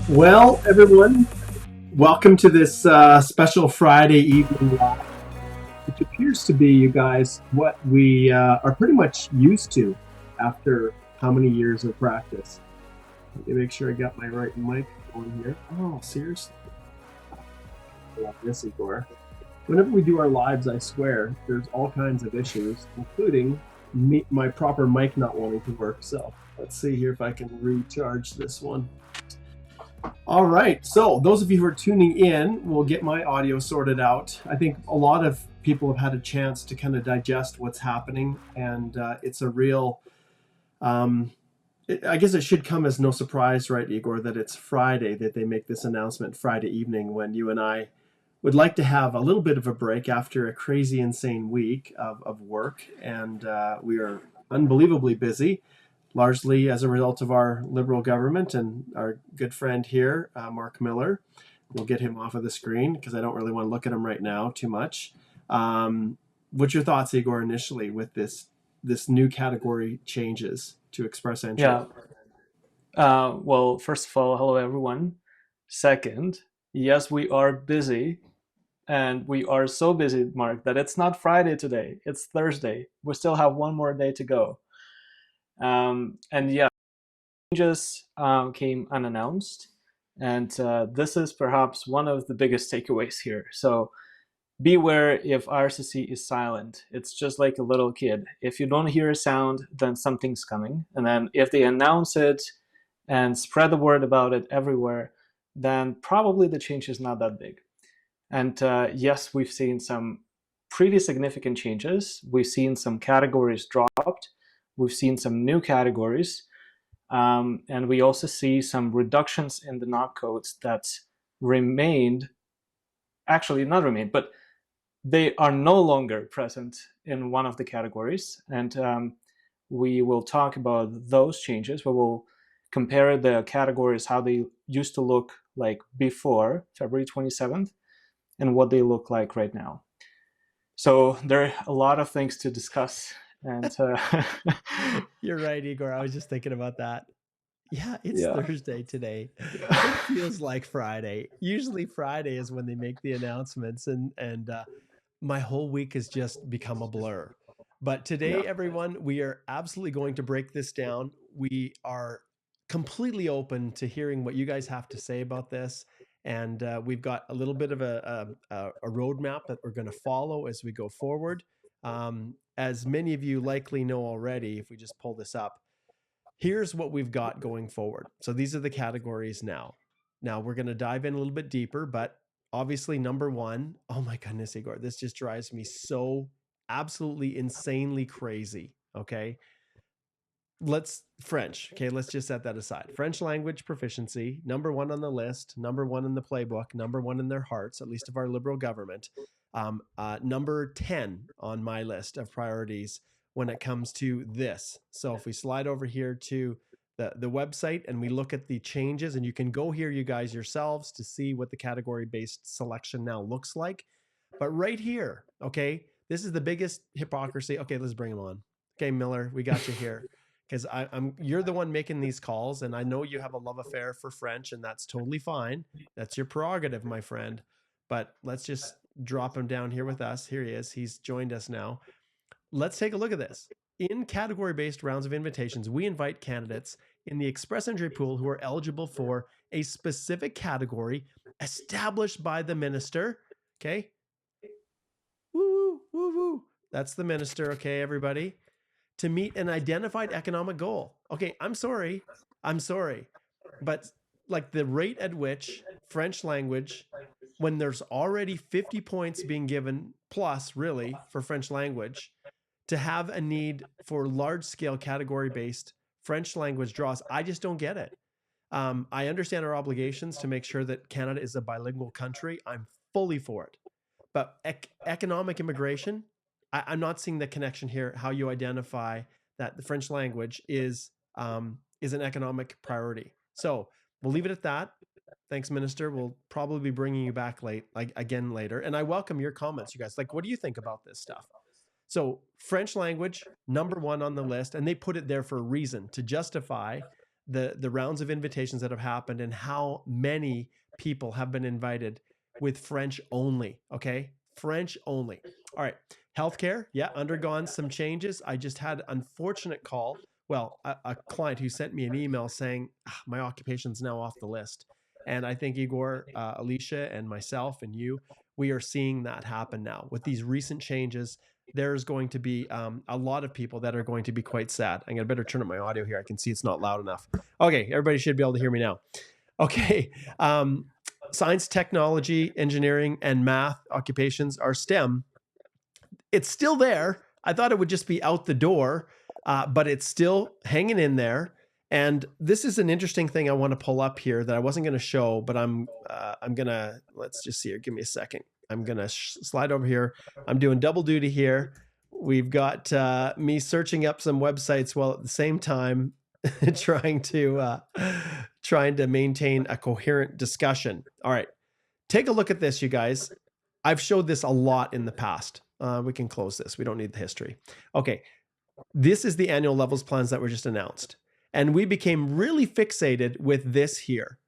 Well, everyone, welcome to this special Friday evening live, which appears to be, you guys, what we are pretty much used to after how many years of practice. Let me make sure I got my right mic on here. Oh, seriously? I love this, Igor. Whenever we do our lives, I swear, there's all kinds of issues, including my proper mic not wanting to work. So let's see here if I can recharge this one. All right. So, those of you who are tuning in, we'll get my audio sorted out. I think a lot of people have had a chance to kind of digest what's happening, and it's a real. I guess it should come as no surprise, right, Igor, that it's Friday that they make this announcement Friday evening when you and I would like to have a little bit of a break after a crazy, insane week of work, and we are unbelievably busy largely as a result of our Liberal government and our good friend here, Mark Miller. We'll get him off of the screen because I don't really want to look at him right now too much. What's your thoughts, Igor, initially with this new category changes to express entry? Yeah. Well, first of all, hello everyone. Second, yes, we are busy, and we are so busy, Mark, that it's not Friday today. It's Thursday. We still have one more day to go. And yeah, changes came unannounced, and this is perhaps one of the biggest takeaways here. So beware if IRCC is silent. It's just like a little kid. If you don't hear a sound, then something's coming. And then if they announce it and spread the word about it everywhere, then probably the change is not that big. And yes, we've seen some pretty significant changes. We've seen some categories dropped. We've seen some new categories. And we also see some reductions in the knock codes that remained, actually not remained, but they are no longer present in one of the categories. And we will talk about those changes. We will compare the categories, how they used to look like before February 27th and what they look like right now. So there are a lot of things to discuss. And You're right, Igor. I was just thinking about that. Yeah, it's yeah. Thursday today. It feels like Friday. Usually Friday is when they make the announcements and my whole week has just become a blur. But Yeah. today, everyone, we are absolutely going to break this down. We are completely open to hearing what you guys have to say about this. And we've got a little bit of a roadmap that we're going to follow as we go forward. As many of you likely know already, if we just pull this up, here's what we've got going forward. So these are the categories now. Now we're going to dive in a little bit deeper, but obviously number one, oh my goodness, Igor, this just drives me so absolutely insanely crazy. Okay. Let's just set that aside. French language proficiency, number one on the list, number one in the playbook, number one in their hearts, at least of our Liberal government. Number 10 on my list of priorities when it comes to this. So if we slide over here to the website and we look at the changes, and you can go here, you guys yourselves, to see what the category based selection now looks like. But right here, okay, this is the biggest hypocrisy. Okay, let's bring him on. Okay, Miller, we got you here because I'm you're the one making these calls, and I know you have a love affair for French, and that's totally fine. That's your prerogative, my friend. But let's just drop him down here with us. Here he is. He's joined us now. Let's take a look at this. In category-based rounds of invitations, we invite candidates in the express entry pool who are eligible for a specific category established by the minister. Okay. Woo, woo, woo. That's the minister. Okay, everybody, to meet an identified economic goal. Okay, I'm sorry. But like the rate at which French language, when there's already 50 points being given plus really for French language, to have a need for large scale category based French language draws, I just don't get it. I understand our obligations to make sure that Canada is a bilingual country. I'm fully for it. But economic immigration, I'm not seeing the connection here. How you identify that the French language is an economic priority. So we'll leave it at that. Thanks, Minister. We'll probably be bringing you back again later. And I welcome your comments, you guys. Like, what do you think about this stuff? So French language, number one on the list, and they put it there for a reason, to justify the rounds of invitations that have happened and how many people have been invited with French only. Okay, French only. All right, healthcare, yeah, undergone some changes. I just had an unfortunate call. Well, a client who sent me an email saying my occupation's now off the list, and I think Igor, Alicia, and myself and you, we are seeing that happen now with these recent changes. There's going to be a lot of people that are going to be quite sad. I'm gonna better turn up my audio here. I can see it's not loud enough. Okay, everybody should be able to hear me now. Okay, science, technology, engineering, and math occupations are STEM. It's still there. I thought it would just be out the door, but it's still hanging in there. And this is an interesting thing I want to pull up here that I wasn't going to show, but I'm gonna, let's just see here. Give me a second. I'm gonna slide over here. I'm doing double duty here. We've got me searching up some websites while at the same time trying to maintain a coherent discussion. All right, take a look at this, you guys. I've showed this a lot in the past. We can close this. We don't need the history. Okay, this is the annual levels plans that were just announced. And we became really fixated with this here.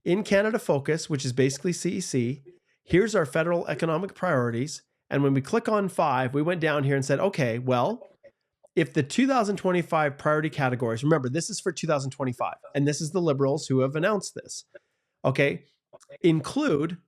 In Canada Focus, which is basically CEC, here's our federal economic priorities. And when we click on 5, we went down here and said, okay, well, if the 2025 priority categories, remember, this is for 2025, and this is the Liberals who have announced this, okay, include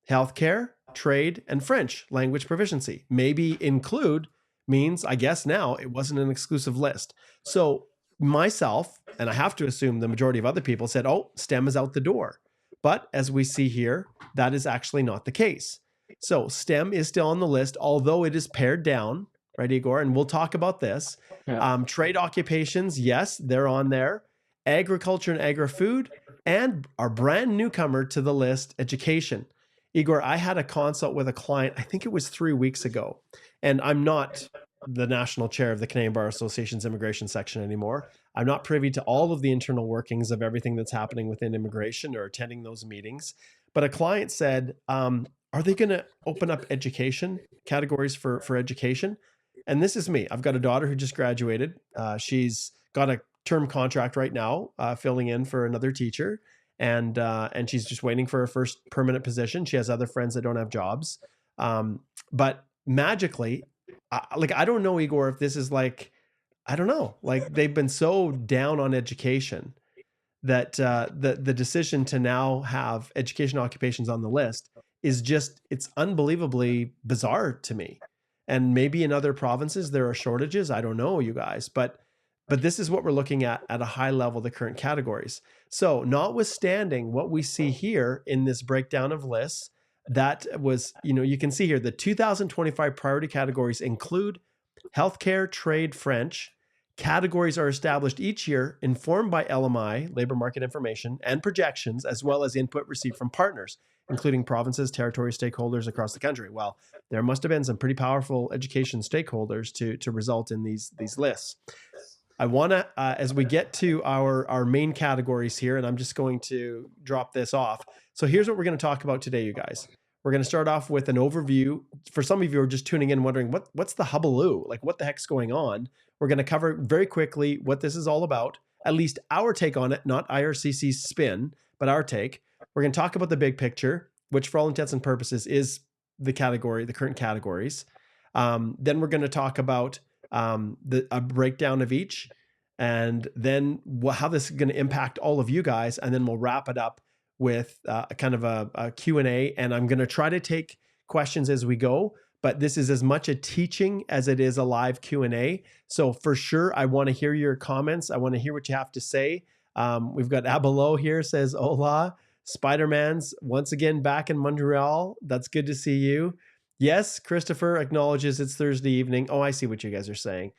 healthcare, trade, and French language proficiency. Maybe include means, I guess now, it wasn't an exclusive list. So myself, and I have to assume the majority of other people said, oh, STEM is out the door. But as we see here, that is actually not the case. So STEM is still on the list, although it is pared down, right, Igor? And we'll talk about this. Yeah. Trade occupations, yes, they're on there. Agriculture and agri-food, and our brand newcomer to the list, education. Igor, I had a consult with a client, I think it was 3 weeks ago, and I'm not the national chair of the Canadian Bar Association's immigration section anymore. I'm not privy to all of the internal workings of everything that's happening within immigration or attending those meetings. But a client said, are they going to open up education categories for education? And this is me. I've got a daughter who just graduated. She's got a term contract right now, filling in for another teacher. And she's just waiting for her first permanent position. She has other friends that don't have jobs. But magically, I don't know, Igor, if this is like, I don't know, like they've been so down on education that the decision to now have education occupations on the list is just, it's unbelievably bizarre to me. And maybe in other provinces there are shortages. I don't know, you guys, but this is what we're looking at a high level, the current categories. So notwithstanding what we see here in this breakdown of lists, that was, you can see here, the 2025 priority categories include healthcare, trade, French. Categories are established each year, informed by LMI, labor market information, and projections, as well as input received from partners, including provinces, territories, stakeholders across the country. Well, there must have been some pretty powerful education stakeholders to result in these lists. I want to, as we get to our main categories here, and I'm just going to drop this off. So here's what we're going to talk about today, you guys. We're going to start off with an overview. For some of you who are just tuning in wondering, what's the hubbaloo? Like, what the heck's going on? We're going to cover very quickly what this is all about, at least our take on it, not IRCC's spin, but our take. We're going to talk about the big picture, which for all intents and purposes is the current categories. Then we're going to talk about a breakdown of each, and then how this is going to impact all of you guys. And then we'll wrap it up with kind of a Q&A, and I'm going to try to take questions as we go, but this is as much a teaching as it is a live Q&A. So for sure, I want to hear your comments. I want to hear what you have to say. We've got Abelo here, says, hola. Spider-Man's once again back in Montreal. That's good to see you. Yes, Christopher acknowledges it's Thursday evening. Oh, I see what you guys are saying.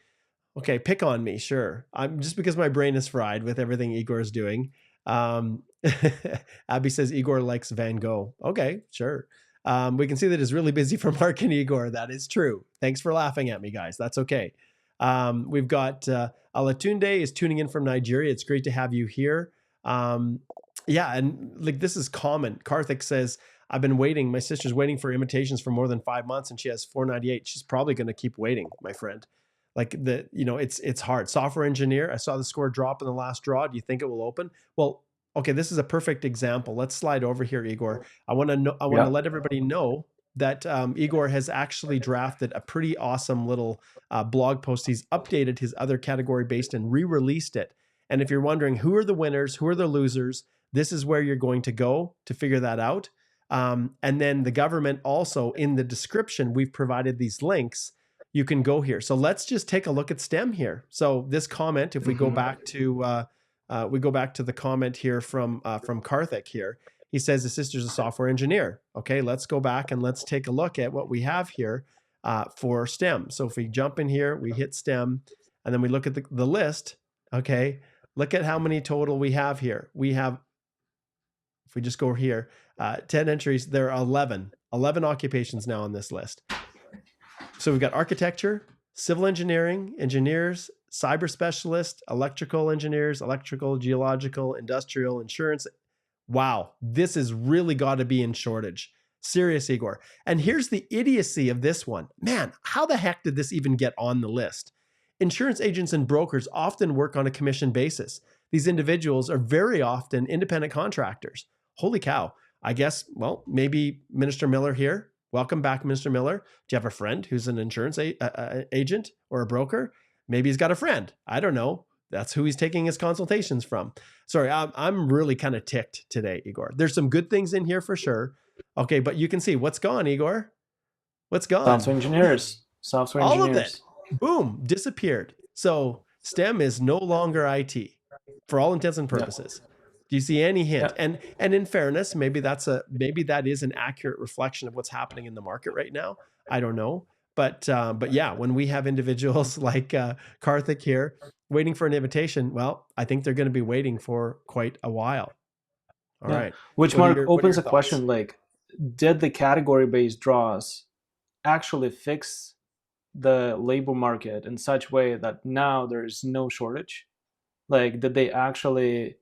Okay, pick on me, sure. I'm just because my brain is fried with everything Igor is doing. Abby says Igor likes Van Gogh. Okay, sure. We can see that it's really busy for Mark and Igor. That is true. Thanks for laughing at me, guys. That's okay. We've got Alatunde is tuning in from Nigeria. It's great to have you here. Yeah, and like this is common. Karthik says, I've been waiting. My sister's waiting for invitations for more than 5 months and she has 498. She's probably going to keep waiting, my friend. Like it's hard. Software engineer, I saw the score drop in the last draw. Do you think it will open? Well, okay, this is a perfect example. Let's slide over here, Igor. I want to let everybody know that Igor has actually drafted a pretty awesome little blog post. He's updated his other category based and re-released it. And if you're wondering who are the winners, who are the losers, this is where you're going to go to figure that out. And then the government also, in the description, we've provided these links. You can go here. So let's just take a look at STEM here. So this comment, if we go back to the comment here from Karthik here, he says his sister's a software engineer. Okay, let's go back and let's take a look at what we have here for STEM. So if we jump in here, we hit STEM, and then we look at the list. Okay, look at how many total we have here. We have, if we just go here, 10 entries, there are 11 occupations now on this list. So we've got architecture, civil engineering, engineers, cyber specialist, electrical engineers, electrical, geological, industrial, insurance. Wow, this has really got to be in shortage. Serious, Igor. And here's the idiocy of this one. Man, how the heck did this even get on the list? Insurance agents and brokers often work on a commission basis. These individuals are very often independent contractors. Holy cow. I guess, well, maybe Minister Miller here. Welcome back, Minister Miller. Do you have a friend who's an insurance agent or a broker? Maybe he's got a friend. I don't know. That's who he's taking his consultations from. Sorry, I'm really kind of ticked today, Igor. There's some good things in here for sure. Okay, but you can see what's gone, Igor. What's gone? Software engineers. All of it. Boom, disappeared. So STEM is no longer IT for all intents and purposes. Yeah. Do you see any hint? Yeah. And in fairness, maybe that is an accurate reflection of what's happening in the market right now. I don't know. But yeah, when we have individuals like Karthik here waiting for an invitation, well, I think they're going to be waiting for quite a while. All right. Which, Mark, opens a question like, did the category-based draws actually fix the labor market in such a way that now there's no shortage? Like, did they actually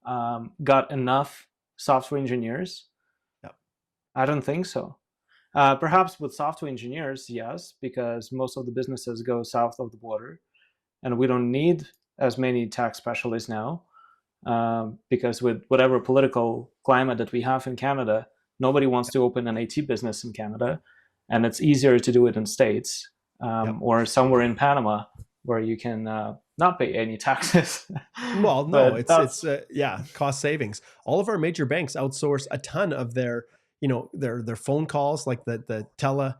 got enough software engineers? Yep. I don't think so. Perhaps with software engineers, yes, because most of the businesses go south of the border, and we don't need as many tax specialists now, because with whatever political climate that we have in Canada, nobody wants to open an IT business in Canada, and it's easier to do it in States or somewhere in Panama where you can not pay any taxes. Well, no, it's cost savings. All of our major banks outsource a ton of their phone calls, like the tele,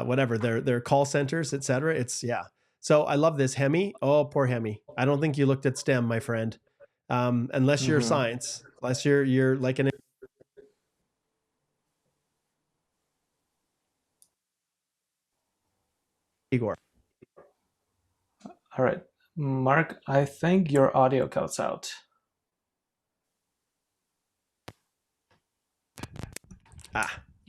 whatever, their call centers, et cetera. So I love this. Hemi. Oh, poor Hemi. I don't think you looked at STEM, my friend. Unless you're science, unless you're like an Igor. All right, Mark, I think your audio cuts out.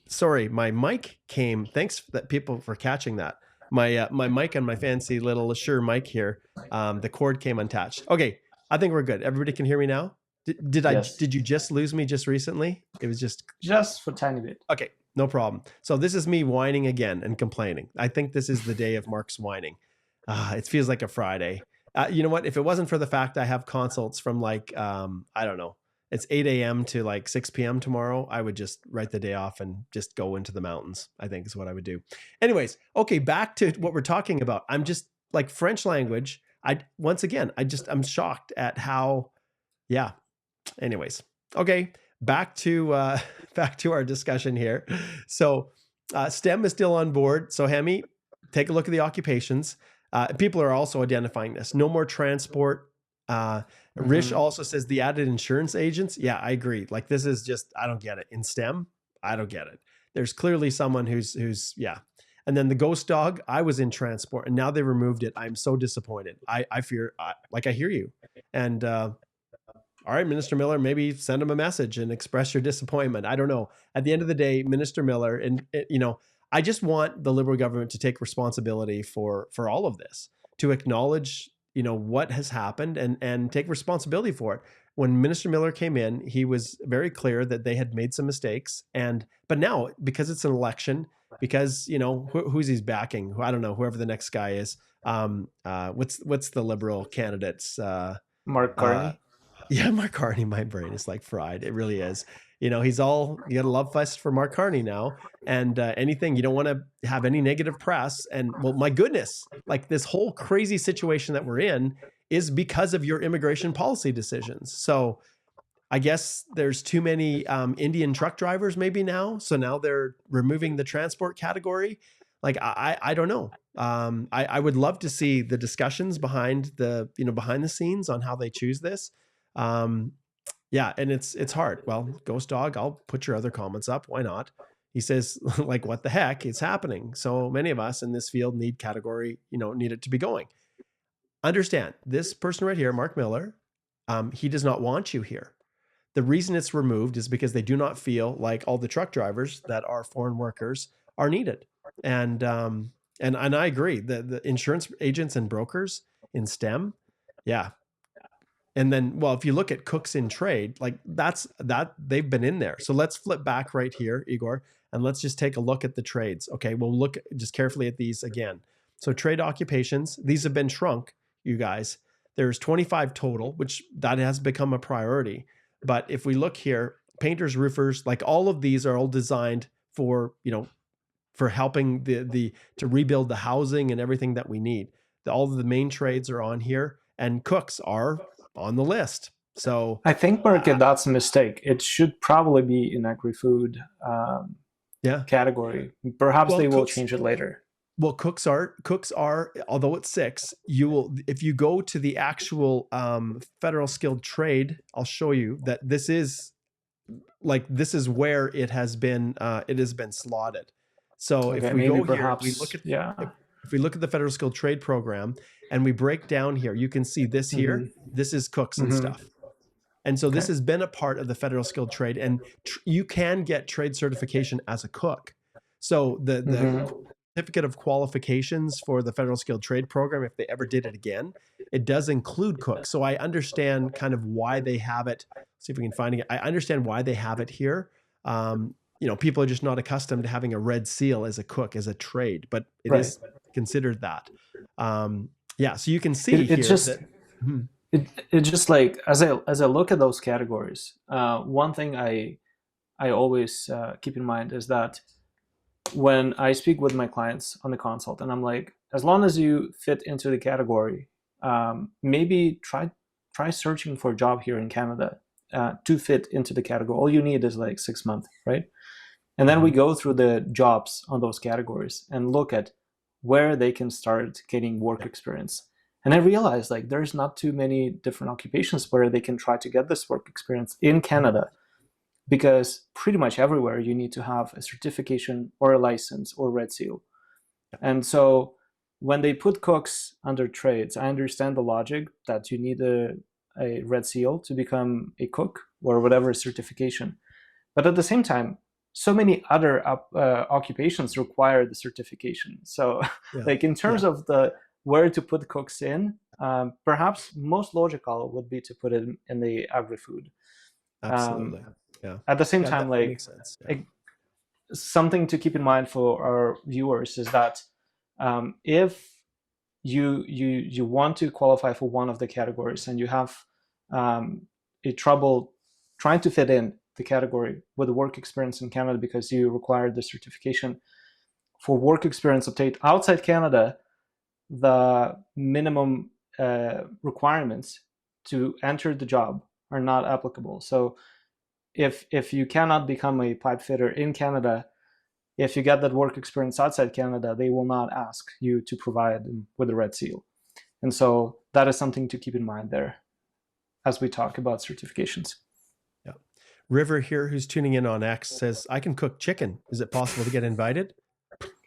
Sorry, my mic came. Thanks people for catching that. My mic on my fancy little Shure mic here, the cord came unattached. Okay, I think we're good. Everybody can hear me now? Did you just lose me just recently? It was just for a tiny bit. Okay, no problem. So this is me whining again and complaining. I think this is the day of Mark's whining. It feels like a Friday. You know what? If it wasn't for the fact I have consults from like, I don't know, it's 8 a.m. to like 6 p.m. tomorrow, I would just write the day off and just go into the mountains, I think is what I would do. Anyways, okay, back to what we're talking about. I'm just like French language. I'm shocked at how, yeah. Anyways, okay, back to our discussion here. So STEM is still on board. So Hemi, take a look at the occupations. People are also identifying this. No more transport. Rish also says the added insurance agents. Yeah, I agree. Like this is just, I don't get it. In STEM, I don't get it. There's clearly someone who's yeah. And then the ghost dog, I was in transport and now they removed it. I'm so disappointed. I fear, I hear you. And all right, Minister Miller, maybe send him a message and express your disappointment. I don't know. At the end of the day, Minister Miller, and I just want the Liberal government to take responsibility for all of this, to acknowledge, what has happened and take responsibility for it. when Minister Miller came in, he was very clear that they had made some mistakes. But now, because it's an election, because, you know, who's he's backing? I don't know, whoever the next guy is. What's the Liberal candidates? Mark Carney. Yeah, Mark Carney. My brain is like fried. It really is. You know, you got a love fest for Mark Carney now, and anything, you don't want to have any negative press. And well, my goodness, like this whole crazy situation that we're in is because of your immigration policy decisions. So I guess there's too many Indian truck drivers maybe now. So now they're removing the transport category. Like, I don't know. I would love to see the discussions behind the scenes on how they choose this. Yeah, and it's hard. Well, Ghost Dog, I'll put your other comments up. Why not? He says, like, what the heck? It's happening. So many of us in this field need it to be going. Understand, this person right here, Mark Miller, he does not want you here. The reason it's removed is because they do not feel like all the truck drivers that are foreign workers are needed. And I agree. The insurance agents and brokers in STEM, yeah. And then, well, if you look at cooks in trade, like that they've been in there. So let's flip back right here, Igor, and let's just take a look at the trades. Okay, we'll look just carefully at these again. So trade occupations, these have been shrunk, you guys. There's 25 total, which that has become a priority. But if we look here, painters, roofers, like all of these are all designed for, for helping to rebuild the housing and everything that we need. All of the main trades are on here, and cooks are on the list. So I think, Mark, that's a mistake. It should probably be in agri-food category. Perhaps they will change it later. Well, cooks are, although it's 6, if you go to the actual federal skilled trade, I'll show you that this is where it has been slotted. So okay, if we go perhaps, here, if we look at the federal skilled trade program and we break down here, you can see this here. Mm-hmm. This is cooks and stuff. And so this has been a part of the federal skilled trade, and you can get trade certification as a cook. So the certificate of qualifications for the federal skilled trade program, if they ever did it again, it does include cooks. So I understand kind of why they have it. See if we can find it. I understand why they have it here. People are just not accustomed to having a red seal as a cook, as a trade, but it is considered that. So you can see it's just like, as I look at those categories, one thing I always keep in mind is that when I speak with my clients on the consult, and I'm like, as long as you fit into the category, maybe try searching for a job here in Canada to fit into the category. All you need is like 6 months, right? And then we go through the jobs on those categories and look at where they can start getting work experience. And I realized, like, there's not too many different occupations where they can try to get this work experience in Canada, because pretty much everywhere you need to have a certification or a license or red seal. And so when they put cooks under trades, I understand the logic that you need a red seal to become a cook or whatever certification. But at the same time, so many other occupations require the certification. So like in terms of where to put cooks in, perhaps most logical would be to put it in the agri-food. Absolutely. At the same time, like, makes sense. Something to keep in mind for our viewers is that if you want to qualify for one of the categories and you have a trouble trying to fit in the category with the work experience in Canada because you require the certification for work experience obtained outside Canada, the minimum requirements to enter the job are not applicable. So if you cannot become a pipe fitter in Canada, if you get that work experience outside Canada, they will not ask you to provide them with a red seal. And so that is something to keep in mind there as we talk about certifications. Yeah. River here, who's tuning in on X, says, I can cook chicken. Is it possible to get invited?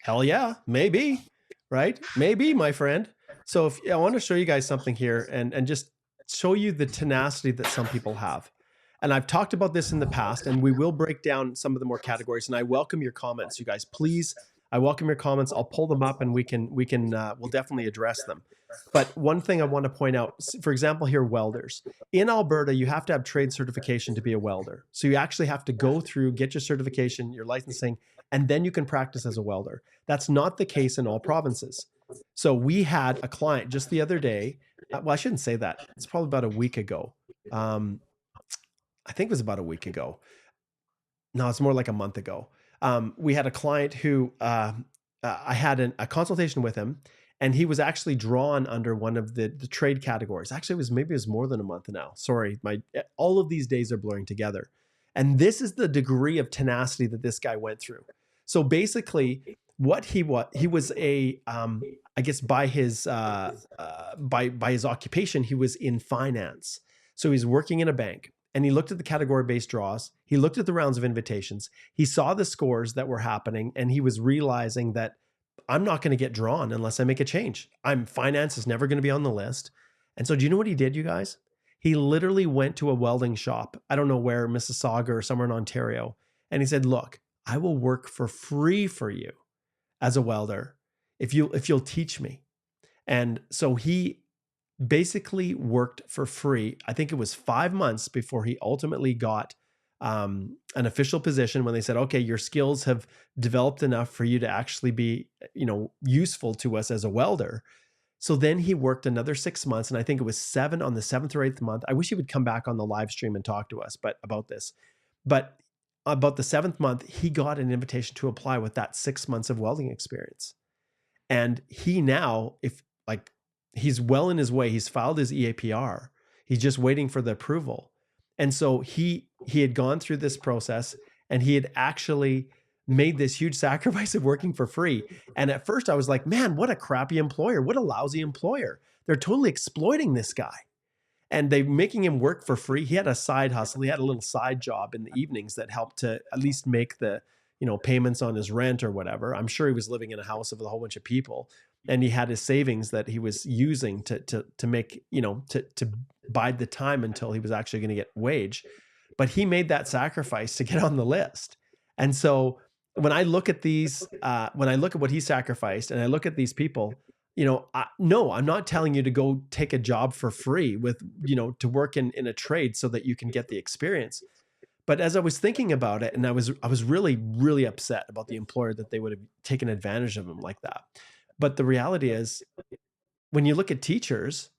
Hell yeah, maybe, right? Maybe, my friend. So I want to show you guys something here and just show you the tenacity that some people have. And I've talked about this in the past, and we will break down some of the more categories. And I welcome your comments, you guys. Please I welcome your comments. I'll pull them up and we'll definitely address them. But one thing I want to point out, for example, here, welders. In Alberta, you have to have trade certification to be a welder. So you actually have to go through, get your certification, your licensing, and then you can practice as a welder. That's not the case in all provinces. So we had a client just the other day. Well, I shouldn't say that. It's probably about a week ago. I think it was about a week ago. No, it's more like a month ago. We had a client who I had a consultation with him, and he was actually drawn under one of the trade categories. Actually, it was more than a month now. Sorry, all of these days are blurring together. And this is the degree of tenacity that this guy went through. So basically, he was a I guess by his occupation, he was in finance. So he's working in a bank. And he looked at the category-based draws. He looked at the rounds of invitations. He saw the scores that were happening, and he was realizing that I'm not going to get drawn unless I make a change. Finance is never going to be on the list. And so do you know what he did, you guys? He literally went to a welding shop. I don't know where, Mississauga or somewhere in Ontario. And he said, look, I will work for free for you as a welder if you'll teach me. And so he basically worked for free. I think it was 5 months before he ultimately got an official position when they said, okay, your skills have developed enough for you to actually be, useful to us as a welder. So then he worked another 6 months, and I think it was on the 7th or 8th month. I wish he would come back on the live stream and talk to us about this. But about the 7th month, he got an invitation to apply with that 6 months of welding experience. And he now, he's well in his way. He's filed his EAPR. He's just waiting for the approval. And so he had gone through this process, and he had actually made this huge sacrifice of working for free. And at first I was like, man, what a crappy employer. What a lousy employer. They're totally exploiting this guy. And they're making him work for free. He had a side hustle. He had a little side job in the evenings that helped to at least make the, payments on his rent or whatever. I'm sure he was living in a house with a whole bunch of people. And he had his savings that he was using to make, to bide the time until he was actually going to get wage. But he made that sacrifice to get on the list. And so when I look at when I look at what he sacrificed, and I look at these people, no, I'm not telling you to go take a job for free to work in a trade so that you can get the experience. But as I was thinking about it, and I was really, really upset about the employer that they would have taken advantage of him like that. But the reality is, when you look at teachers,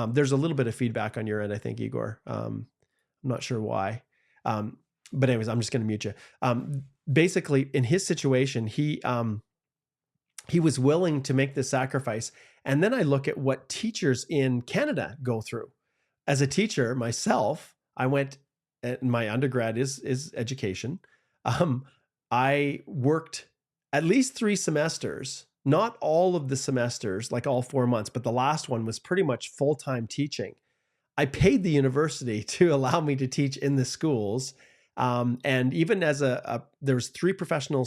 there's a little bit of feedback on your end, I think, Igor. I'm not sure why. But anyways, I'm just going to mute you. Basically, in his situation, he was willing to make this sacrifice. And then I look at what teachers in Canada go through. As a teacher myself, I went, my undergrad is education. I worked at least 3 semesters, not all of the semesters, like all 4 months, but the last one was pretty much full-time teaching. I paid the university to allow me to teach in the schools. And even as there's 3 professional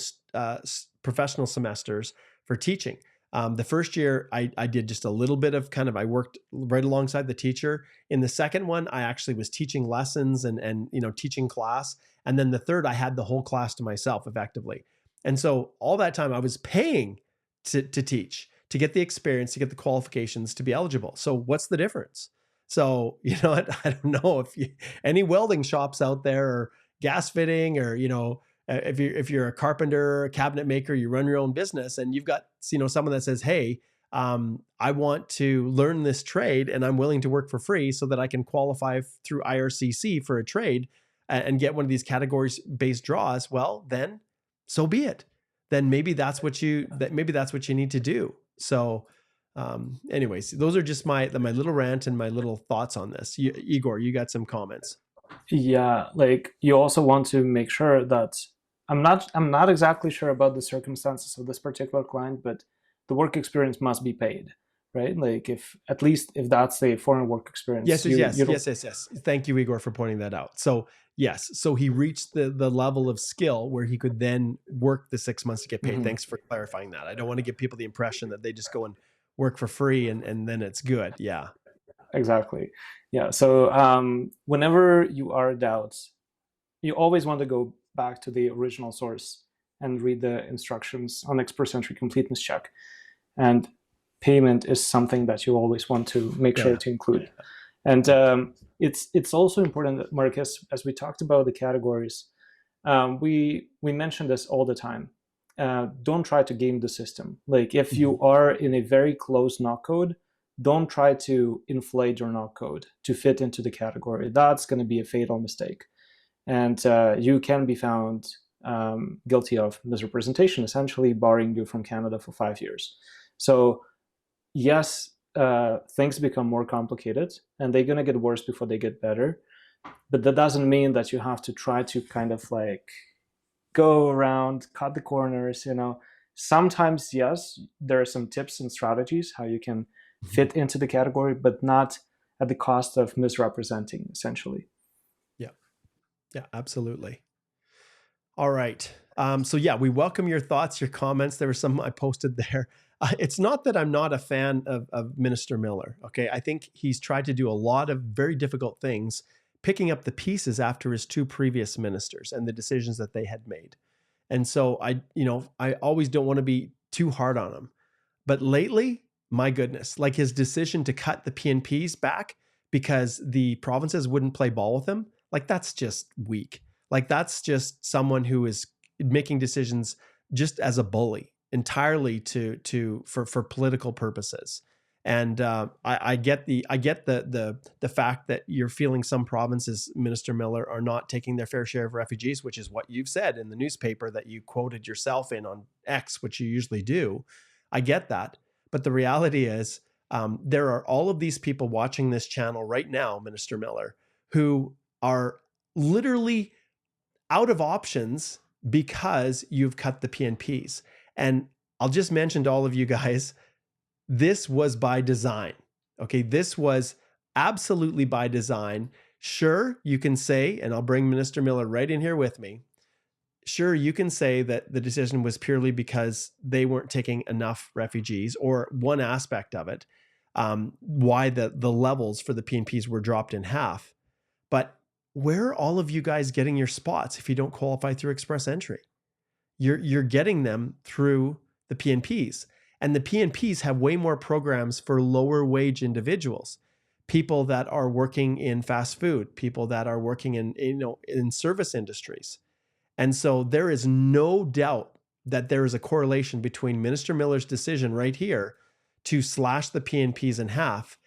semesters for teaching. The first year I did just a little bit of I worked right alongside the teacher. In the second one, I actually was teaching lessons and teaching class. And then the third, I had the whole class to myself effectively. And so all that time I was paying to teach, to get the experience, to get the qualifications, to be eligible. So what's the difference? So, I don't know if any welding shops out there, or gas fitting, or, if you're a carpenter, a cabinet maker, you run your own business, and you've got, someone that says, hey, I want to learn this trade and I'm willing to work for free so that I can qualify through IRCC for a trade and get one of these categories based draws. Well, then so be it. Then maybe that's what you need to do. So anyways, those are just my little rant and my little thoughts on this. Igor, you got some comments. Yeah, you also want to make sure that I'm not exactly sure about the circumstances of this particular client, but the work experience must be paid, right? If that's the foreign work experience. Yes. Thank you, Igor, for pointing that out. So yes, so he reached the level of skill where he could then work the 6 months to get paid. Mm-hmm. Thanks for clarifying that. I don't want to give people the impression that they just go and work for free and then it's good. Yeah. Exactly. Yeah. So whenever you are in doubt, you always want to go back to the original source and read the instructions on express entry completeness check. And payment is something that you always want to make sure to include. And it's also important that, Marcus, as we talked about the categories, we mention this all the time. Don't try to game the system. Like if you are in a very close knock code, don't try to inflate your knock code to fit into the category. That's going to be a fatal mistake. And you can be found guilty of misrepresentation, essentially barring you from Canada for 5 years. So yes, things become more complicated and they're going to get worse before they get better. But that doesn't mean that you have to try to kind of like go around, cut the corners, Sometimes, yes, there are some tips and strategies how you can fit into the category, but not at the cost of misrepresenting, essentially. Yeah, absolutely. All right. So yeah, we welcome your thoughts, your comments. There were some I posted there. It's not that I'm not a fan of Minister Miller. Okay. I think he's tried to do a lot of very difficult things, picking up the pieces after his 2 previous ministers and the decisions that they had made. And so I always don't want to be too hard on him. But lately, my goodness, like his decision to cut the PNPs back because the provinces wouldn't play ball with him, like that's just weak. Like that's just someone who is making decisions just as a bully entirely for political purposes. And I get the fact that you're feeling some provinces, Minister Miller, are not taking their fair share of refugees, which is what you've said in the newspaper that you quoted yourself in on X, which you usually do. I get that. But the reality is there are all of these people watching this channel right now, Minister Miller, who are literally out of options because you've cut the PNPs. And I'll just mention to all of you guys, this was by design. Okay, this was absolutely by design. Sure, you can say, and I'll bring Minister Miller right in here with me. Sure, you can say that the decision was purely because they weren't taking enough refugees, or one aspect of it, why the levels for the PNPs were dropped in half. But where are all of you guys getting your spots if you don't qualify through express entry? You're getting them through the PNPs. And the PNPs have way more programs for lower wage individuals, people that are working in fast food, people that are working in service industries. And so there is no doubt that there is a correlation between Minister Miller's decision right here to slash the PNPs in half.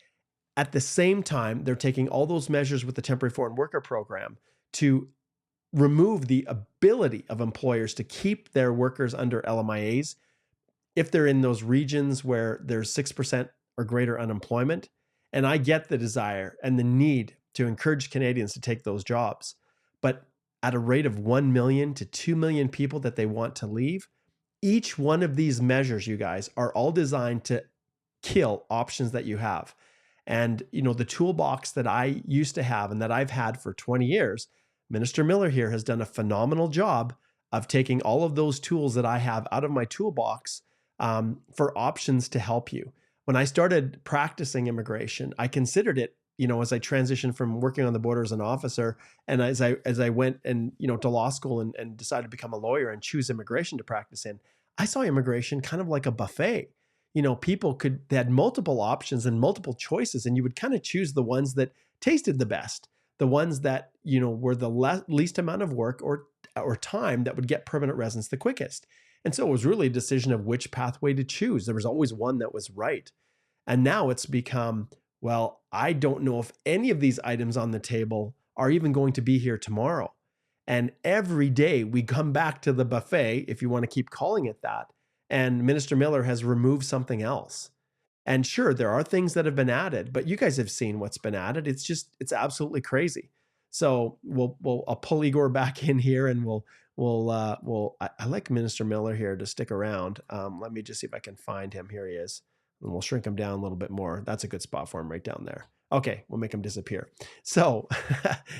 At the same time, they're taking all those measures with the temporary foreign worker program to remove the ability of employers to keep their workers under LMIAs if they're in those regions where there's 6% or greater unemployment. And I get the desire and the need to encourage Canadians to take those jobs. But at a rate of 1 million to 2 million people that they want to leave, each one of these measures, you guys, are all designed to kill options that you have. And, the toolbox that I used to have and that I've had for 20 years, Minister Miller here has done a phenomenal job of taking all of those tools that I have out of my toolbox for options to help you. When I started practicing immigration, I considered it, as I transitioned from working on the border as an officer, and as I went and, to law school and decided to become a lawyer and choose immigration to practice in, I saw immigration kind of like a buffet. People they had multiple options and multiple choices, and you would kind of choose the ones that tasted the best, the ones that, were the least amount of work or time that would get permanent residence the quickest. And so it was really a decision of which pathway to choose. There was always one that was right. And now it's become, well, I don't know if any of these items on the table are even going to be here tomorrow. And every day we come back to the buffet, if you want to keep calling it that, and Minister Miller has removed something else. And sure, there are things that have been added, but you guys have seen what's been added. It's absolutely crazy. So I'll pull Igor back in here, and I like Minister Miller here to stick around. Let me just see if I can find him. Here he is. And we'll shrink him down a little bit more. That's a good spot for him right down there. Okay, we'll make him disappear. So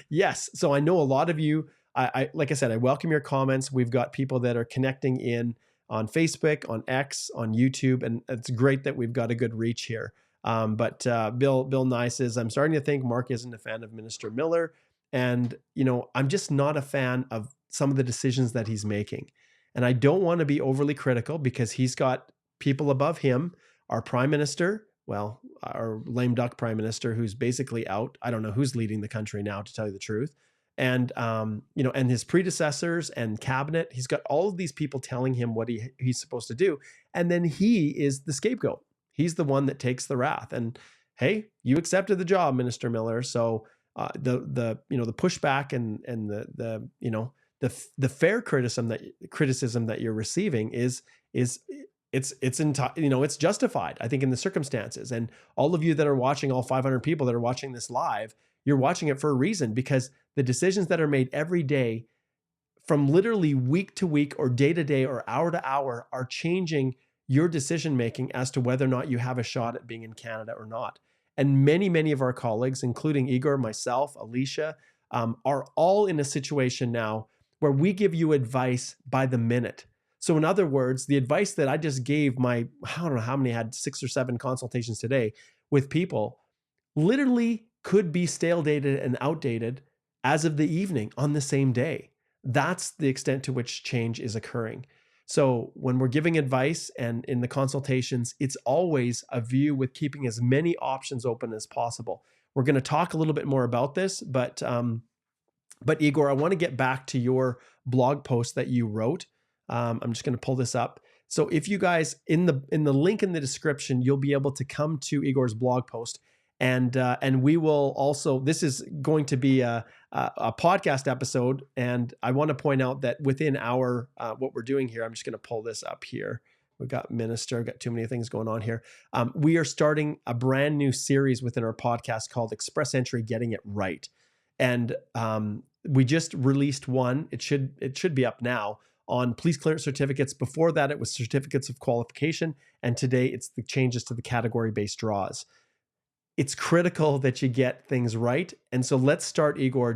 yes, so I know a lot of you, I like I said, I welcome your comments. We've got people that are connecting in on Facebook, on X, on YouTube, and it's great that we've got a good reach here. But Bill Nye says, I'm starting to think Mark isn't a fan of Minister Miller. And, I'm just not a fan of some of the decisions that he's making. And I don't want to be overly critical because he's got people above him, our prime minister, well, our lame duck prime minister, who's basically out. I don't know who's leading the country now, to tell you the truth. And, and his predecessors and cabinet, he's got all of these people telling him what he's supposed to do. And then he is the scapegoat. He's the one that takes the wrath. And hey, you accepted the job, Minister Miller. So the pushback and the fair criticism that you're receiving it's justified, I think, in the circumstances. And all of you that are watching, all 500 people that are watching this live, you're watching it for a reason, because the decisions that are made every day, from literally week to week or day to day or hour to hour, are changing your decision making as to whether or not you have a shot at being in Canada or not. And many, many of our colleagues, including Igor, myself, Alicia, are all in a situation now where we give you advice by the minute. So in other words, the advice that I just gave I don't know how many, had 6 or 7 consultations today with people, literally could be stale dated and outdated as of the evening on the same day. That's the extent to which change is occurring. So when we're giving advice and in the consultations, it's always a view with keeping as many options open as possible. We're going to talk a little bit more about this, but Igor, I want to get back to your blog post that you wrote. I'm just going to pull this up. So if you guys, in the link in the description, you'll be able to come to Igor's blog post, and we will also, this is going to be a podcast episode. And I want to point out that within our, what we're doing here, I'm just going to pull this up here. We've got Minister, got too many things going on here. We are starting a brand new series within our podcast called Express Entry, Getting It Right. And we just released one. It should be up now on police clearance certificates. Before that, it was certificates of qualification. And today it's the changes to the category-based draws. It's critical that you get things right. And so let's start, Igor,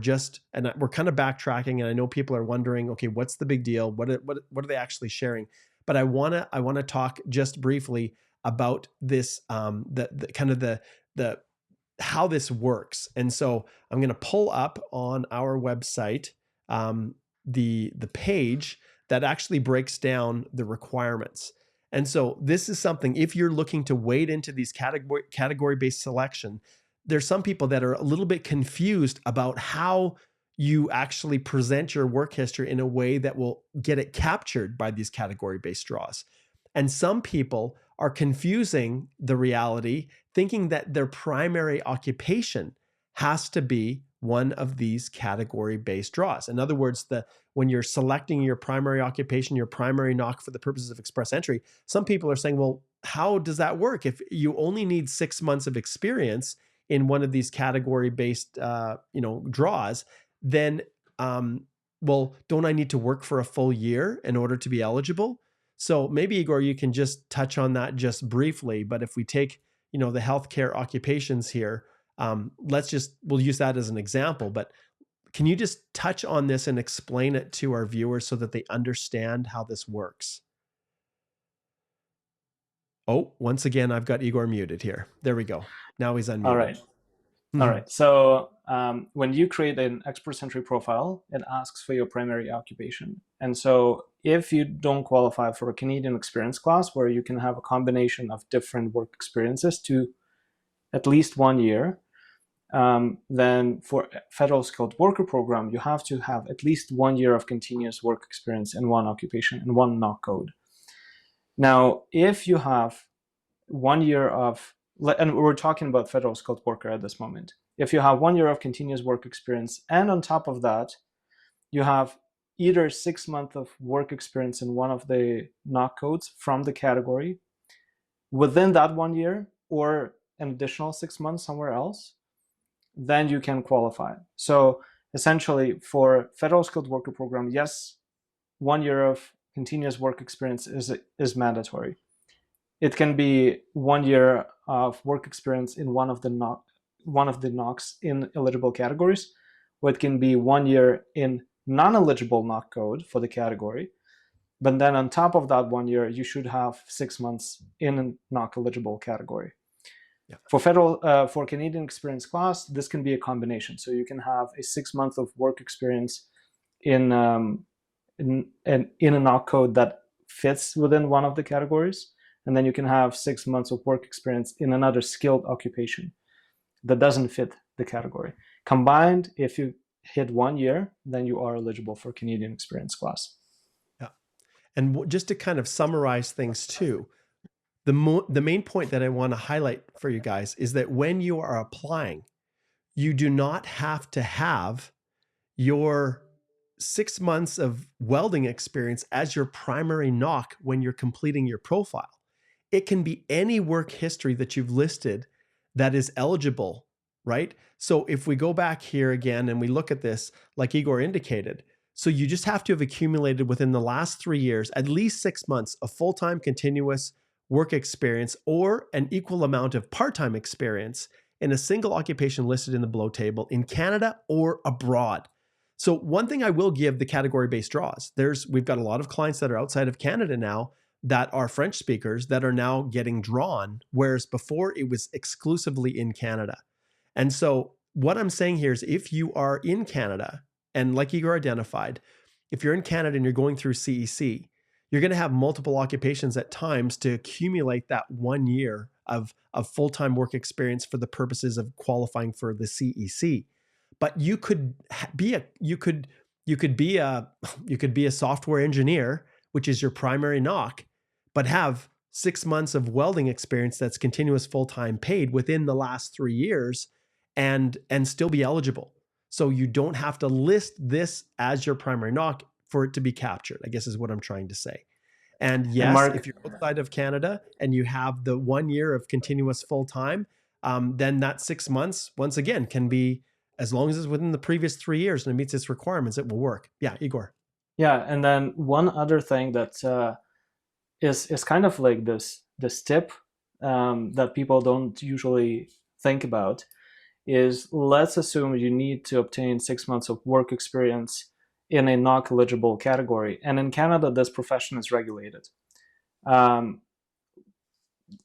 and we're kind of backtracking, and I know people are wondering, okay, what's the big deal? What are they actually sharing? But I want to talk just briefly about this, the how this works. And so I'm going to pull up on our website the page that actually breaks down the requirements. And so this is something, if you're looking to wade into these category-based selection, there's some people that are a little bit confused about how you actually present your work history in a way that will get it captured by these category-based draws. And some people are confusing the reality, thinking that their primary occupation has to be one of these category-based draws. In other words, when you're selecting your primary occupation, your primary knock for the purposes of express entry, some people are saying, well, how does that work? If you only need 6 months of experience in one of these category-based draws, then, well, don't I need to work for a full year in order to be eligible? So maybe, Igor, you can just touch on that just briefly. But if we take, the healthcare occupations here, we'll use that as an example. But can you just touch on this and explain it to our viewers so that they understand how this works? Oh, once again, I've got Igor muted here. There we go. Now he's unmuted. All right. All right. So when you create an express entry profile, it asks for your primary occupation. And so if you don't qualify for a Canadian experience class, where you can have a combination of different work experiences to at least 1 year, then for Federal Skilled Worker Program, you have to have at least 1 year of continuous work experience in one occupation and one knock code. Now, if you have 1 year of, and we're talking about Federal Skilled Worker at this moment, if you have 1 year of continuous work experience, and on top of that, you have either 6 months of work experience in one of the knock codes from the category within that 1 year, or an additional 6 months somewhere else, then you can qualify. So essentially, for Federal Skilled Worker Program, yes, 1 year of continuous work experience is mandatory. It can be 1 year of work experience in one of the knocks in eligible categories, or it can be 1 year in non-eligible knock code for the category. But then on top of that 1 year, you should have 6 months in a knock eligible category. Yeah. For Canadian experience class, this can be a combination. So you can have a 6 month of work experience in in a knock code that fits within one of the categories, and then you can have 6 months of work experience in another skilled occupation that doesn't fit the category. Combined, if you hit 1 year, then you are eligible for Canadian experience class. Yeah. And just to kind of summarize things too, the main point that I want to highlight for you guys is that when you are applying, you do not have to have your 6 months of welding experience as your primary knock when you're completing your profile. It can be any work history that you've listed that is eligible, right? So if we go back here again and we look at this, like Igor indicated, so you just have to have accumulated within the last 3 years, at least 6 months of full-time continuous work experience or an equal amount of part-time experience in a single occupation listed in the below table in Canada or abroad. So one thing I will give the category-based draws, we've got a lot of clients that are outside of Canada now that are French speakers that are now getting drawn, whereas before it was exclusively in Canada. And so what I'm saying here is if you are in Canada, and like Igor identified, if you're in Canada and you're going through CEC, you're going to have multiple occupations at times to accumulate that 1 year of full-time work experience for the purposes of qualifying for the CEC. But you could be a software engineer, which is your primary knock, but have 6 months of welding experience that's continuous full-time paid within the last 3 years and still be eligible. So you don't have to list this as your primary knock for it to be captured, I guess is what I'm trying to say. And yes, and Mark, if you're outside of Canada and you have the 1 year of continuous full-time, then that 6 months, once again, can be, as long as it's within the previous 3 years and it meets its requirements, it will work. Yeah, Igor. Yeah, and then one other thing that is kind of like this tip that people don't usually think about is, let's assume you need to obtain 6 months of work experience in a knock eligible category, and in Canada this profession is regulated.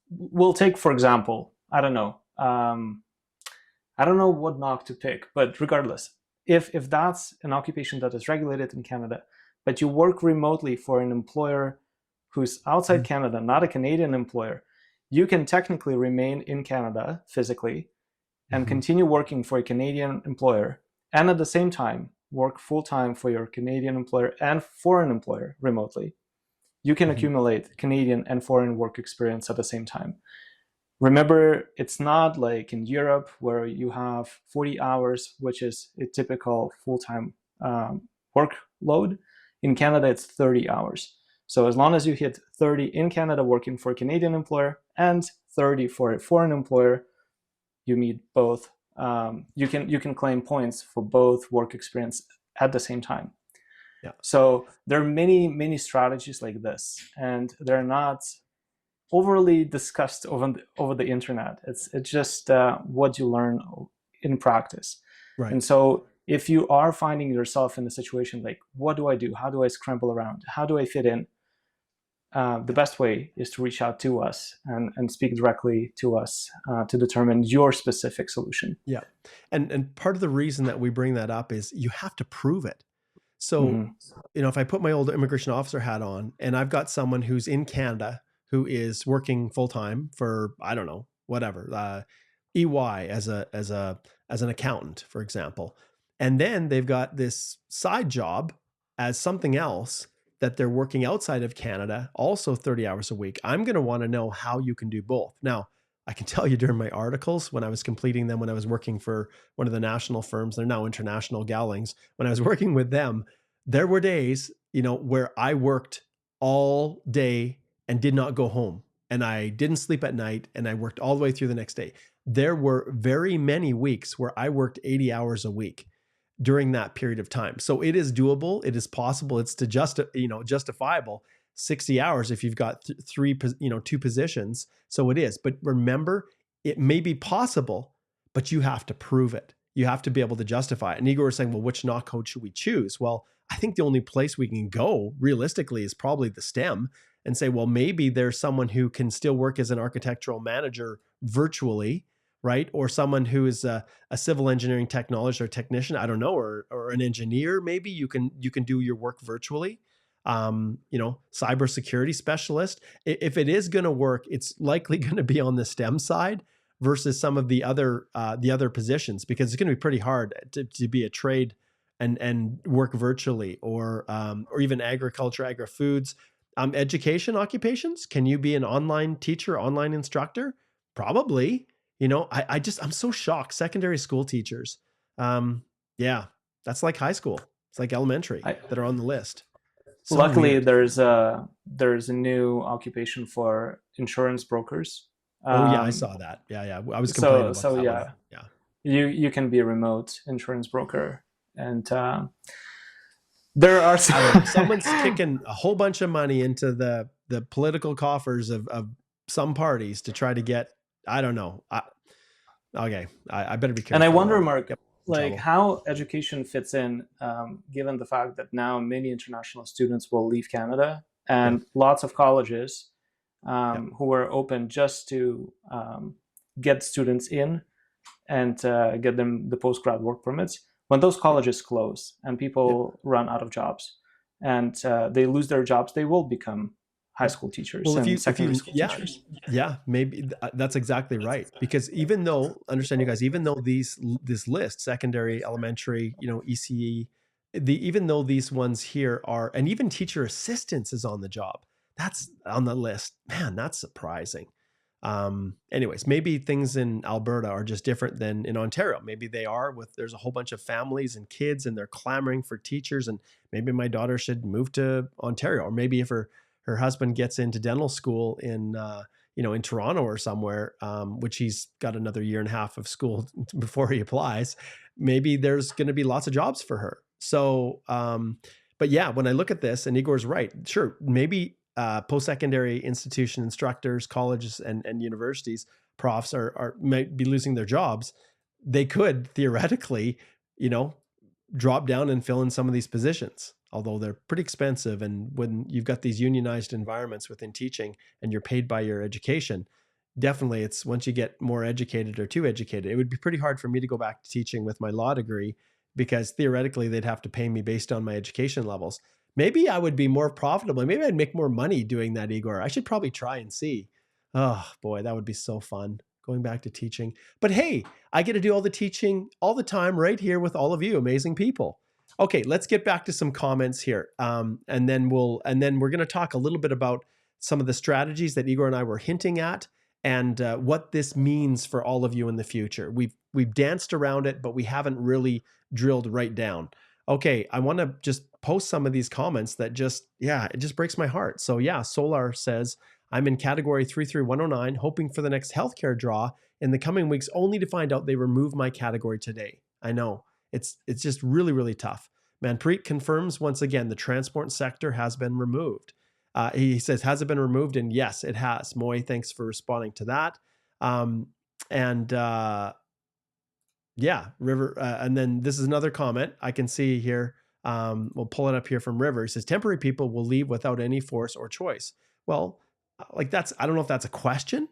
We'll take, for example, I don't know what knock to pick, but regardless, if that's an occupation that is regulated in Canada, but you work remotely for an employer who's outside Canada, not a Canadian employer, you can technically remain in Canada physically and continue working for a Canadian employer, and at the same time work full-time for your Canadian employer and foreign employer remotely. You can accumulate Canadian and foreign work experience at the same time. Remember, it's not like in Europe where you have 40 hours, which is a typical full-time workload. In Canada, it's 30 hours. So as long as you hit 30 in Canada working for a Canadian employer and 30 for a foreign employer, you meet both. You can claim points for both work experience at the same time. Yeah. So there are many strategies like this, and they're not overly discussed over the internet. It's just what you learn in practice. Right. And so if you are finding yourself in a situation like, what do I do? How do I scramble around? How do I fit in? The best way is to reach out to us and speak directly to us to determine your specific solution. Yeah. And part of the reason that we bring that up is you have to prove it. So, if I put my old immigration officer hat on and I've got someone who's in Canada who is working full-time for, I don't know, whatever, EY as an accountant, for example, and then they've got this side job as something else that they're working outside of Canada, also 30 hours a week. I'm going to want to know how you can do both. Now, I can tell you during my articles, when I was completing them, when I was working for one of the national firms, they're now international Gallings, when I was working with them, there were days, where I worked all day and did not go home. And I didn't sleep at night and I worked all the way through the next day. There were very many weeks where I worked 80 hours a week during that period of time. So it is doable. It is possible. It's justifiable. 60 hours if you've got two positions. So it is. But remember, it may be possible, but you have to prove it. You have to be able to justify it. And Igor was saying, well, which knock code should we choose? Well, I think the only place we can go realistically is probably the STEM and say, well, maybe there's someone who can still work as an architectural manager virtually right? Or someone who is a civil engineering technologist or technician, I don't know, or an engineer, maybe you can do your work virtually. Cybersecurity specialist. If it is going to work, it's likely going to be on the STEM side versus some of the other positions, because it's going to be pretty hard to be a trade and work virtually, or even agriculture, agri-foods, education occupations. Can you be an online teacher, online instructor? Probably. I'm so shocked. Secondary school teachers. That's like high school. It's like elementary that are on the list. So luckily, weird. there's a new occupation for insurance brokers. I saw that. Yeah. I was complaining about that. Yeah. You can be a remote insurance broker, and there are someone's kicking a whole bunch of money into the political coffers of some parties to try to get. I don't know. I better be careful. And I wonder, Mark, how education fits in, given the fact that now many international students will leave Canada, and lots of colleges who are open just to get students in and get them the postgrad work permits. When those colleges close and people run out of jobs and they lose their jobs, they will become high school teachers and secondary school teachers. Yeah, maybe that's exactly right. Because even though this list, secondary, elementary, ECE, even though these ones here are, and even teacher assistants is on the job, that's on the list. Man, that's surprising. Anyways, maybe things in Alberta are just different than in Ontario. Maybe they are, there's a whole bunch of families and kids and they're clamoring for teachers, and maybe my daughter should move to Ontario, or maybe if her husband gets into dental school in Toronto or somewhere, which he's got another year and a half of school before he applies, maybe there's going to be lots of jobs for her. So, but yeah, when I look at this, and Igor's right, sure, maybe post-secondary institution instructors, colleges and universities, profs might be losing their jobs. They could theoretically, drop down and fill in some of these positions, although they're pretty expensive. And when you've got these unionized environments within teaching and you're paid by your education, definitely it's once you get more educated or too educated, it would be pretty hard for me to go back to teaching with my law degree, because theoretically they'd have to pay me based on my education levels. Maybe I would be more profitable. Maybe I'd make more money doing that, Igor. I should probably try and see. Oh boy, that would be so fun, going back to teaching. But hey, I get to do all the teaching all the time right here with all of you amazing people. Okay, let's get back to some comments here. And then we're going to talk a little bit about some of the strategies that Igor and I were hinting at, and what this means for all of you in the future. We've danced around it, but we haven't really drilled right down. Okay, I want to just post some of these comments that it just breaks my heart. So yeah, Solar says, I'm in category 33109, hoping for the next healthcare draw in the coming weeks, only to find out they remove my category today. I know, it's just really, really tough. Manpreet confirms once again, the transport sector has been removed. He says, has it been removed? And yes, it has. Moy, thanks for responding to that. Yeah, River. And then this is another comment I can see here. We'll pull it up here from River. He says, temporary people will leave without any force or choice. Well, I don't know if that's a question.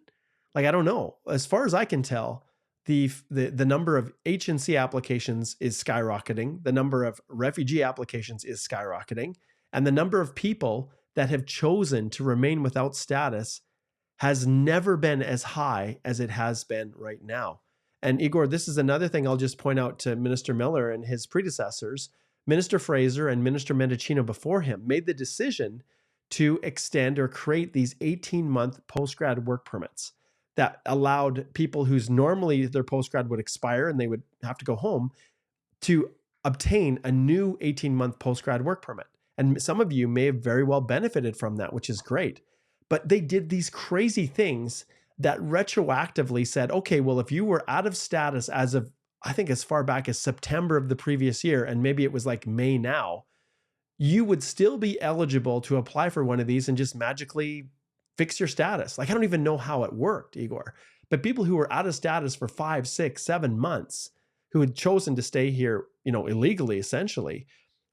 I don't know. As far as I can tell, the number of H&C applications is skyrocketing. The number of refugee applications is skyrocketing. And the number of people that have chosen to remain without status has never been as high as it has been right now. And Igor, this is another thing I'll just point out to Minister Miller and his predecessors. Minister Fraser and Minister Mendicino before him made the decision to extend or create these 18-month postgrad work permits that allowed people whose normally their postgrad would expire and they would have to go home to obtain a new 18-month postgrad work permit. And some of you may have very well benefited from that, which is great. But they did these crazy things that retroactively said, okay, well, if you were out of status as of, I think as far back as September of the previous year, and maybe it was like May now, you would still be eligible to apply for one of these and just magically fix your status. I don't even know how it worked, Igor. But people who were out of status for 5, 6, 7 months, who had chosen to stay here, illegally, essentially,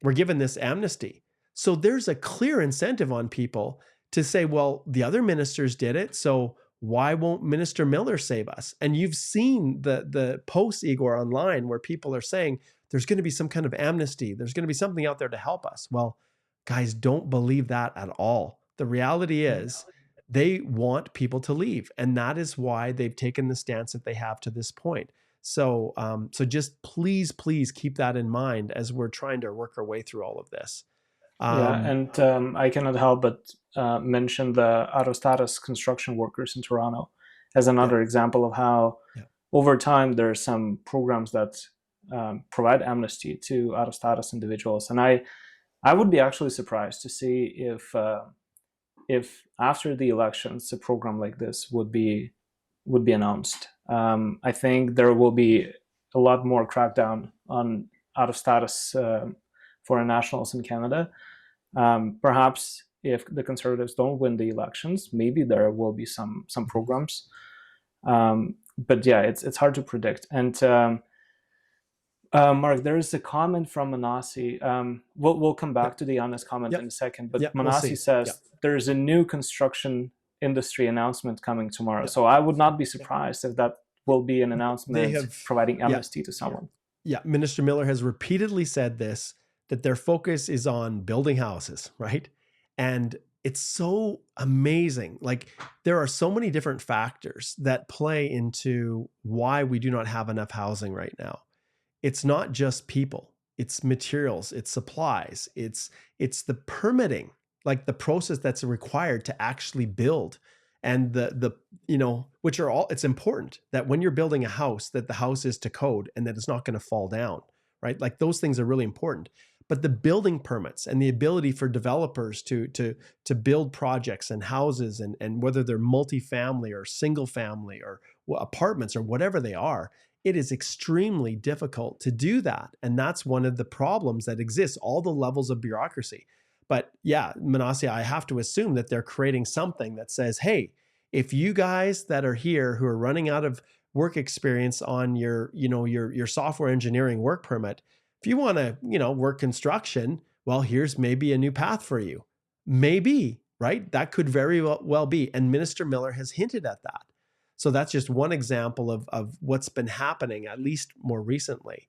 were given this amnesty. So there's a clear incentive on people to say, well, the other ministers did it, so Why won't Minister Miller save us? And you've seen the posts, Igor, online where people are saying there's going to be some kind of amnesty. There's going to be something out there to help us. Well, guys, don't believe that at all. The reality is they want people to leave. And that is why they've taken the stance that they have to this point. So, so just please keep that in mind as we're trying to work our way through all of this. And I cannot help but mention the out-of-status construction workers in Toronto as another example of how over time there are some programs that provide amnesty to out-of-status individuals. And I would be actually surprised to see if after the elections a program like this would be announced. I think there will be a lot more crackdown on out-of-status foreign nationals in Canada. Perhaps if the Conservatives don't win the elections, maybe there will be some programs. But yeah, it's hard to predict. And Mark, there is a comment from Manasi. We'll come back to the honest comment in a second. But Manasi says there's a new construction industry announcement coming tomorrow. So I would not be surprised if that will be an announcement providing amnesty to someone. Yeah, Minister Miller has repeatedly said this, that their focus is on building houses, right? And it's so amazing. Like, there are so many different factors that play into why we do not have enough housing right now. It's not just people, it's materials, it's supplies, it's the permitting, like the process that's required to actually build. And the which are all, it's important that when you're building a house, that the house is to code and that it's not going to fall down, right? Like, those things are really important. But the building permits and the ability for developers to build projects and houses, and whether they're multifamily or single family or apartments or whatever they are, it is extremely difficult to do that. And that's one of the problems that exists, all the levels of bureaucracy. But yeah, Manasi, I have to assume that they're creating something that says, hey, if you guys that are here who are running out of work experience on your software engineering work permit, if you want to, work construction, well, here's maybe a new path for you. Maybe, right? That could very well be. And Minister Miller has hinted at that. So that's just one example of what's been happening, at least more recently.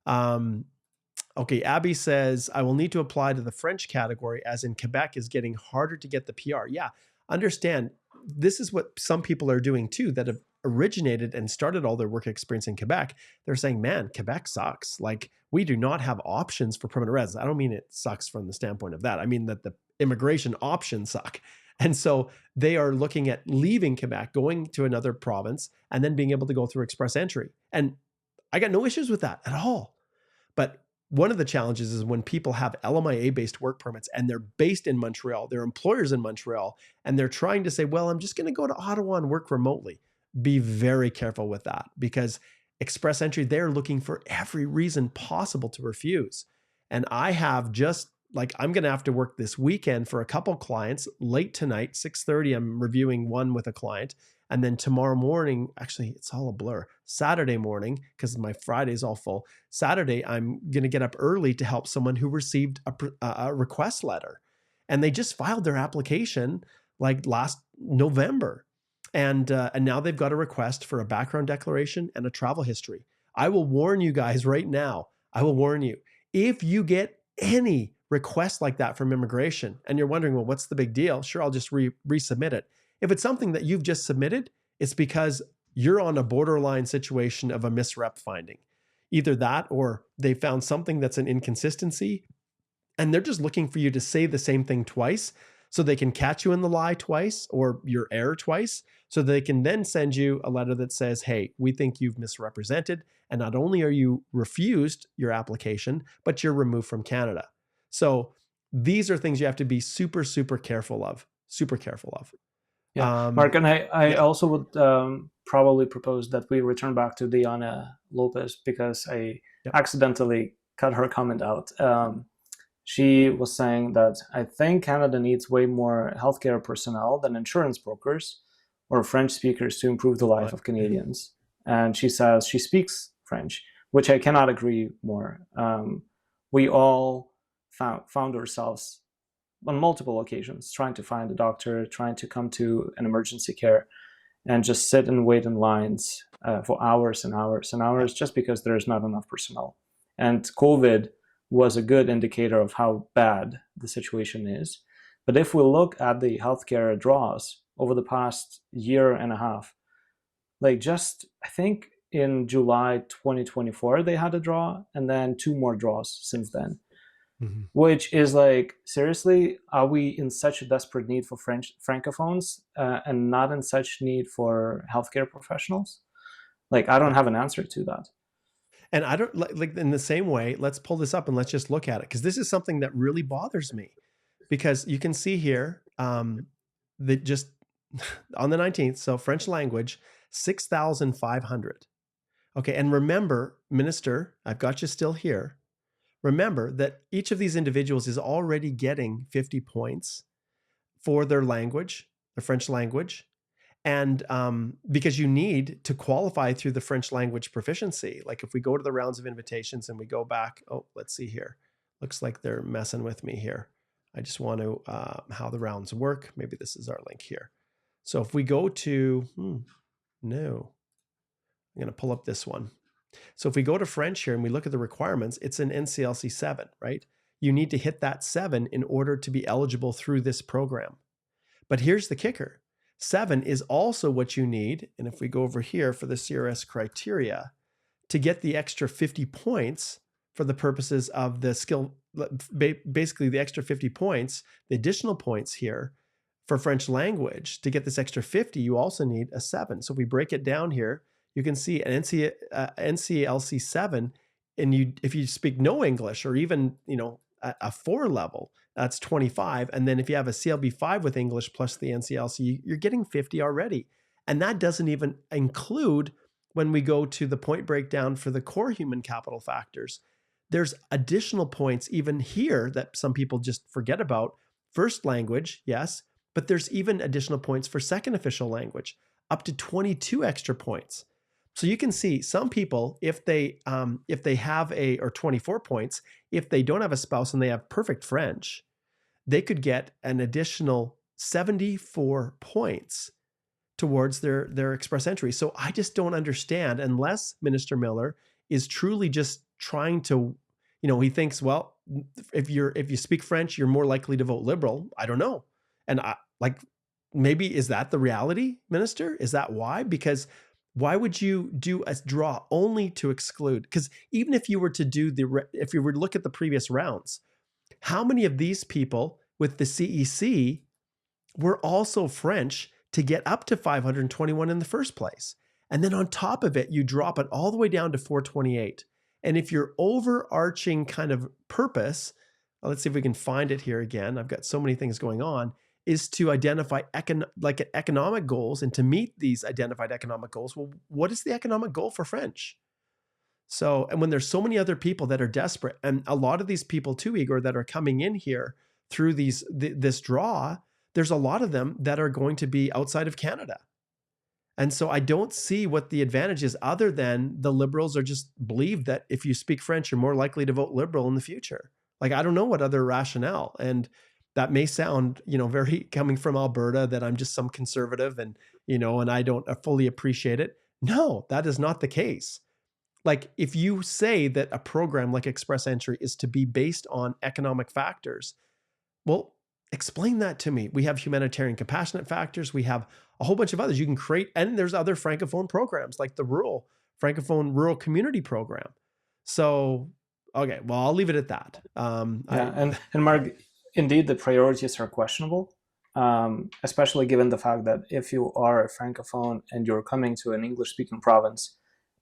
Okay, Abby says, I will need to apply to the French category, as in Quebec is getting harder to get the PR. Yeah, understand, this is what some people are doing too, that have originated and started all their work experience in Quebec. They're saying, man, Quebec sucks. Like, we do not have options for permanent residence. I don't mean it sucks from the standpoint of that. I mean that the immigration options suck. And so they are looking at leaving Quebec, going to another province, and then being able to go through express entry. And I got no issues with that at all. But one of the challenges is when people have LMIA-based work permits and they're based in Montreal, their employer's in Montreal, and they're trying to say, well, I'm just going to go to Ottawa and work remotely. Be very careful with that, because express entry, they're looking for every reason possible to refuse. And I have just, like, I'm going to have to work this weekend for a couple clients. Late tonight, 6:30, I'm reviewing one with a client. And then tomorrow morning, actually, it's all a blur. Saturday morning, because my Friday's all full. Saturday, I'm going to get up early to help someone who received a request letter. And they just filed their application like last November. And now they've got a request for a background declaration and a travel history. I will warn you guys right now. I will warn you. If you get any request like that from immigration and you're wondering, well, what's the big deal? Sure, I'll just resubmit it. If it's something that you've just submitted, it's because you're on a borderline situation of a misrep finding. Either that, or they found something that's an inconsistency and they're just looking for you to say the same thing twice so they can catch you in the lie twice or your error twice, so they can then send you a letter that says, hey, we think you've misrepresented, and not only are you refused your application, but you're removed from Canada. So these are things you have to be super, super careful of. Yeah, Mark, and I also would probably propose that we return back to Diana Lopez, because I accidentally cut her comment out. She was saying that I think Canada needs way more healthcare personnel than insurance brokers or French speakers to improve the life of Canadians. And she says she speaks French, which I cannot agree more. We all found ourselves on multiple occasions trying to find a doctor, trying to come to an emergency care. and just sit and wait in lines for hours and hours and hours just because there's not enough personnel. And COVID was a good indicator of how bad the situation is. But if we look at the healthcare draws over the past year and a half, like just, I think in July 2024, they had a draw, and then 2 more draws since then. Mm-hmm. Which is like, seriously, are we in such a desperate need for francophones and not in such need for healthcare professionals? Like, I don't have an answer to that. And I don't like in the same way, let's pull this up and let's just look at it, because this is something that really bothers me, because you can see here that just on the 19th, so French language, 6,500. Okay, and remember, Minister, I've got you still here. Remember that each of these individuals is already getting 50 points for their language, the French language. And because you need to qualify through the French language proficiency. Like if we go to the rounds of invitations and we go back, let's see here. Looks like they're messing with me here. I just want to, how the rounds work. Maybe this is our link here. So if we go to, no, I'm going to pull up this one. So if we go to French here and we look at the requirements, it's an NCLC 7, right? You need to hit that 7 in order to be eligible through this program. But here's the kicker. 7 is also what you need, and if we go over here for the CRS criteria, to get the extra 50 points for the purposes of the skill, basically the extra 50 points, the additional points here for French language, to get this extra 50, you also need a 7. So if we break it down here, you can see an NCLC 7, and if you speak no English or even a 4 level, that's 25. And then if you have a CLB 5 with English plus the NCLC, you're getting 50 already. And that doesn't even include when we go to the point breakdown for the core human capital factors. There's additional points even here that some people just forget about. First language, yes, but there's even additional points for second official language, up to 22 extra points. So you can see some people, if they have or 24 points, if they don't have a spouse and they have perfect French, they could get an additional 74 points towards their express entry. So I just don't understand, unless Minister Miller is truly just trying to, he thinks, well, if you speak French, you're more likely to vote Liberal. I don't know. And maybe is that the reality, Minister? Is that why? Because why would you do a draw only to exclude? Because even if you were to if you were to look at the previous rounds, how many of these people with the CEC were also French to get up to 521 in the first place? And then on top of it, you drop it all the way down to 428. And if your overarching kind of purpose, let's see if we can find it here again. I've got so many things going on, is to identify economic goals and to meet these identified economic goals. Well, what is the economic goal for French? So, and when there's so many other people that are desperate, and a lot of these people too, Igor, that are coming in here through this draw, there's a lot of them that are going to be outside of Canada. And so I don't see what the advantage is, other than the Liberals are just believe that if you speak French, you're more likely to vote Liberal in the future. Like, I don't know what other rationale. And that may sound, very coming from Alberta, that I'm just some conservative and I don't fully appreciate it. No, that is not the case. Like, if you say that a program like Express Entry is to be based on economic factors, well, explain that to me. We have humanitarian compassionate factors. We have a whole bunch of others you can create. And there's other Francophone programs like the Francophone Rural Community Program. So, okay, well, I'll leave it at that. And Mark, indeed, the priorities are questionable, especially given the fact that if you are a Francophone and you're coming to an English-speaking province,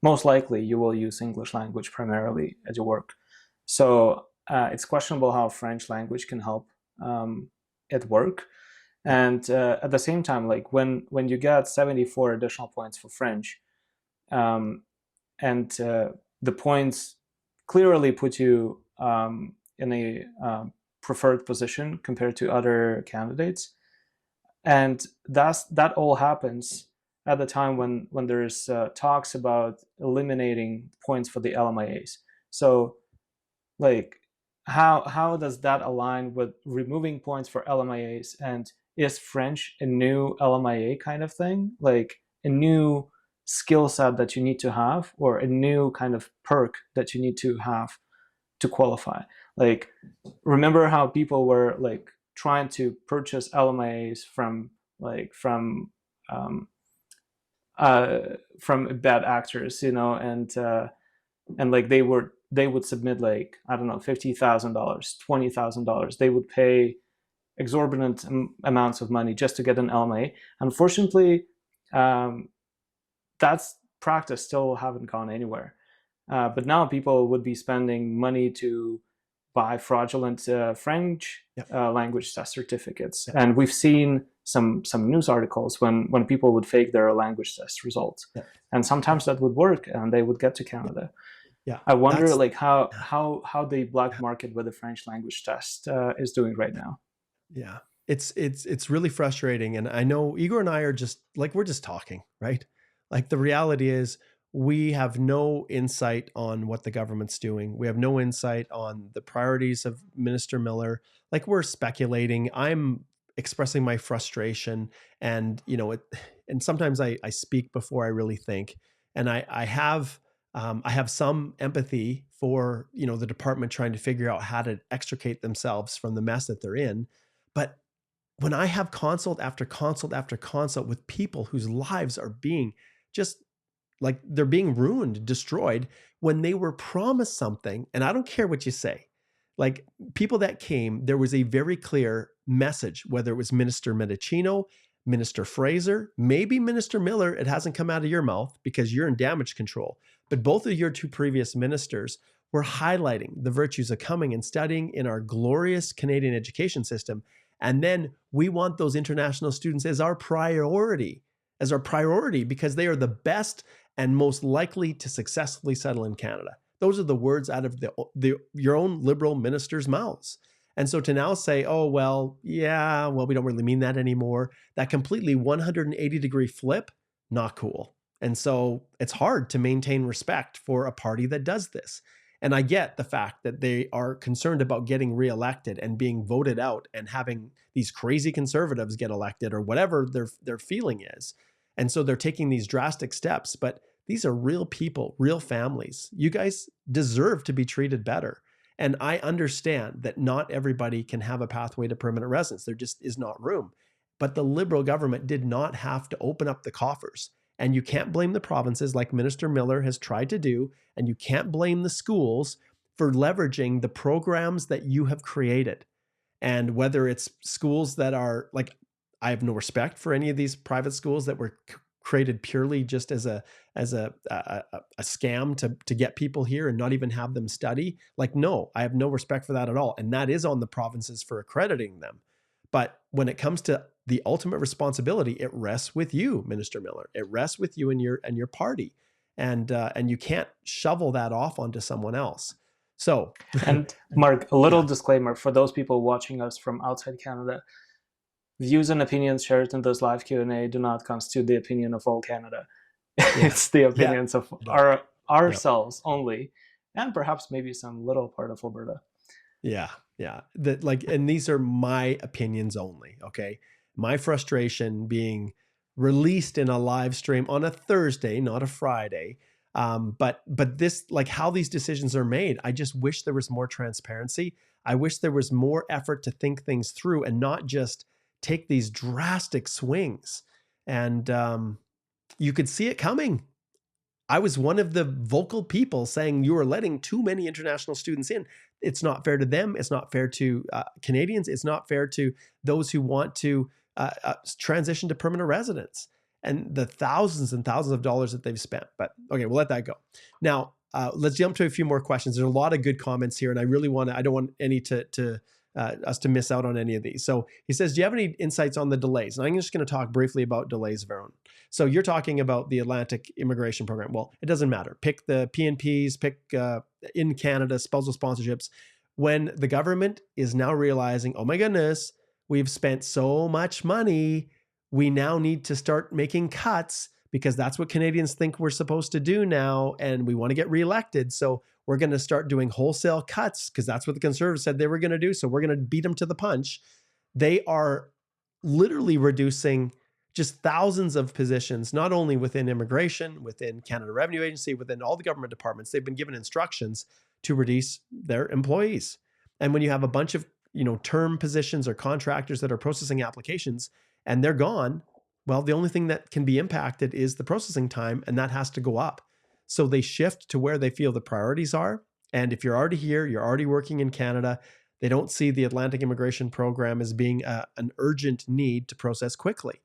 most likely you will use English language primarily at your work. So it's questionable how French language can help at work. And at the same time, like when you get 74 additional points for French, and the points clearly put you in a preferred position compared to other candidates, and that all happens at the time when there's talks about eliminating points for the LMIAs. So, like, how does that align with removing points for LMIAs? And is French a new LMIA kind of thing? Like, a new skill set that you need to have, or a new kind of perk that you need to have to qualify. Like, remember how people were like trying to purchase LMAs from bad actors, and like they would submit like, I don't know, $50,000, $20,000. They would pay exorbitant amounts of money just to get an LMA. Unfortunately, that's practice still haven't gone anywhere. But now people would be spending money to buy fraudulent French language test certificates. And we've seen some news articles when people would fake their language test results. And sometimes that would work and they would get to Canada. I wonder like how the black market with the French language test is doing right now. Yeah, it's really frustrating. And I know Igor and I are just like, we're just talking, right? Like the reality is we have no insight on what the government's doing. We have no insight on the priorities of Minister Miller. Like, we're speculating. I'm expressing my frustration, and and sometimes I speak before I really think. And I have some empathy for the department trying to figure out how to extricate themselves from the mess that they're in. But when I have consult after consult after consult with people whose lives are being just like they're being ruined, destroyed, when they were promised something, and I don't care what you say, like people that came, there was a very clear message, whether it was Minister Medicino, Minister Fraser, maybe Minister Miller, it hasn't come out of your mouth because you're in damage control, but both of your two previous ministers were highlighting the virtues of coming and studying in our glorious Canadian education system. And then we want those international students as our priority because they are the best and most likely to successfully settle in Canada. Those are the words out of your own Liberal ministers' mouths. And so to now say, oh, we don't really mean that anymore, that completely 180-degree flip, not cool. And so it's hard to maintain respect for a party that does this. And I get the fact that they are concerned about getting reelected and being voted out and having these crazy conservatives get elected or whatever their feeling is. And so they're taking these drastic steps, but these are real people, real families. You guys deserve to be treated better. And I understand that not everybody can have a pathway to permanent residence. There just is not room. But the Liberal government did not have to open up the coffers. And you can't blame the provinces like Minister Miller has tried to do. And you can't blame the schools for leveraging the programs that you have created. And whether it's schools that are like, I have no respect for any of these private schools that were created purely just as a scam to get people here and not even have them study. Like, no, I have no respect for that at all. And that is on the provinces for accrediting them. But when it comes to the ultimate responsibility, it rests with you, Minister Miller. It rests with you and your party. And you can't shovel that off onto someone else. So, and Mark, a little disclaimer for those people watching us from outside Canada. Views and opinions shared in this live Q&A do not constitute the opinion of all Canada. It's the opinions of ourselves only, and perhaps maybe some little part of Alberta. Yeah. And these are my opinions only. Okay, my frustration being released in a live stream on a Thursday, not a Friday. But this, like how these decisions are made, I just wish there was more transparency. I wish there was more effort to think things through and not just take these drastic swings. And you could see it coming. I was one of the vocal people saying you are letting too many international students in. It's not fair to them. It's not fair to Canadians. It's not fair to those who want to transition to permanent residence and the thousands and thousands of dollars that they've spent. But okay, we'll let that go. Now, let's jump to a few more questions. There's a lot of good comments here, and I don't want any us to miss out on any of these. So he says, do you have any insights on the delays? And I'm just going to talk briefly about delays of our own. So you're talking about the Atlantic Immigration Program. Well, it doesn't matter. Pick the PNPs, pick in Canada, spousal sponsorships. When the government is now realizing, oh my goodness, we've spent so much money, we now need to start making cuts because that's what Canadians think we're supposed to do now. And we want to get reelected. So we're going to start doing wholesale cuts because that's what the Conservatives said they were going to do. So we're going to beat them to the punch. They are literally reducing just thousands of positions, not only within immigration, within Canada Revenue Agency, within all the government departments. They've been given instructions to reduce their employees. And when you have a bunch of, term positions or contractors that are processing applications and they're gone, well, the only thing that can be impacted is the processing time, and that has to go up. So they shift to where they feel the priorities are. And if you're already here, you're already working in Canada, they don't see the Atlantic Immigration Program as being an urgent need to process quickly.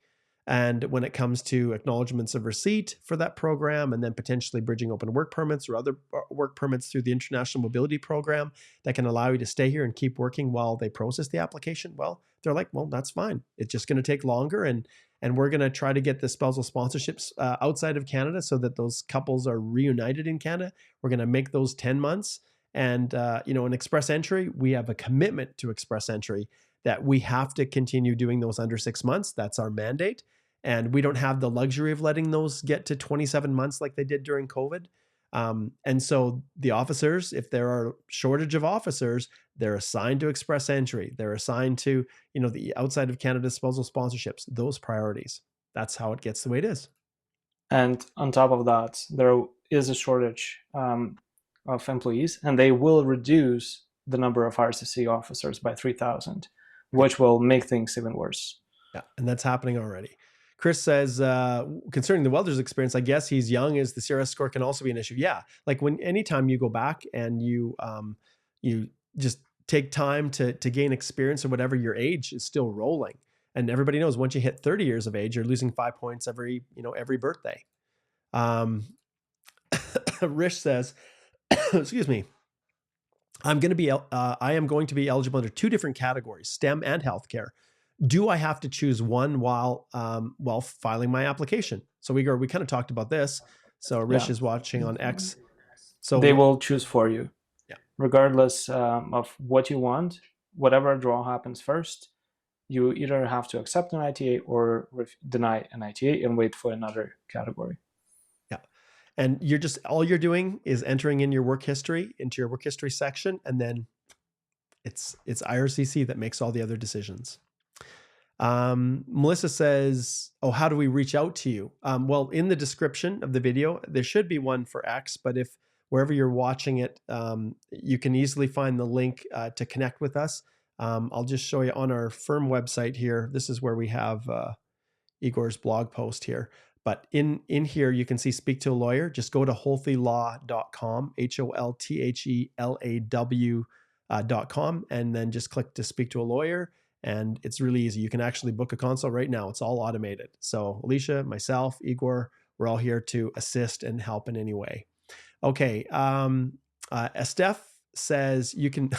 And when it comes to acknowledgements of receipt for that program, and then potentially bridging open work permits or other work permits through the International Mobility Program that can allow you to stay here and keep working while they process the application, well, they're like, well, that's fine. It's just going to take longer. And we're going to try to get the spousal sponsorships outside of Canada so that those couples are reunited in Canada. We're going to make those 10 months. And, in Express Entry, we have a commitment to Express Entry that we have to continue doing those under 6 months. That's our mandate. And we don't have the luxury of letting those get to 27 months like they did during COVID. And so the officers, if there are shortage of officers, they're assigned to Express Entry. They're assigned to, the outside of Canada spousal sponsorships, those priorities. That's how it gets the way it is. And on top of that, there is a shortage of employees, and they will reduce the number of IRCC officers by 3,000, which will make things even worse. Yeah, and that's happening already. Chris says, concerning the welder's experience, I guess he's young as the CRS score can also be an issue. Yeah, like anytime you go back and you just take time to gain experience or whatever, your age is still rolling. And everybody knows once you hit 30 years of age, you're losing 5 points every birthday. Rish says, excuse me, I am going to be eligible under 2 different categories, STEM and healthcare. Do I have to choose one while filing my application? So Igor, we kind of talked about this. So Rish is watching on X. So they will choose for you. Yeah. Regardless of what you want, whatever draw happens first, you either have to accept an ITA or deny an ITA and wait for another category. Yeah. And all you're doing is entering in your work history into your work history section, and then it's IRCC that makes all the other decisions. Melissa says, how do we reach out to you? Well, in the description of the video, there should be one for X, but if wherever you're watching it, you can easily find the link to connect with us. I'll just show you on our firm website here. This is where we have Igor's blog post here. But in here, you can see Speak to a Lawyer. Just go to holthelaw.com, HOLTHELAW.com, and then just click to Speak to a Lawyer. And it's really easy. You can actually book a consult right now. It's all automated. So Alicia, myself, Igor, we're all here to assist and help in any way. Okay. Estef says you can,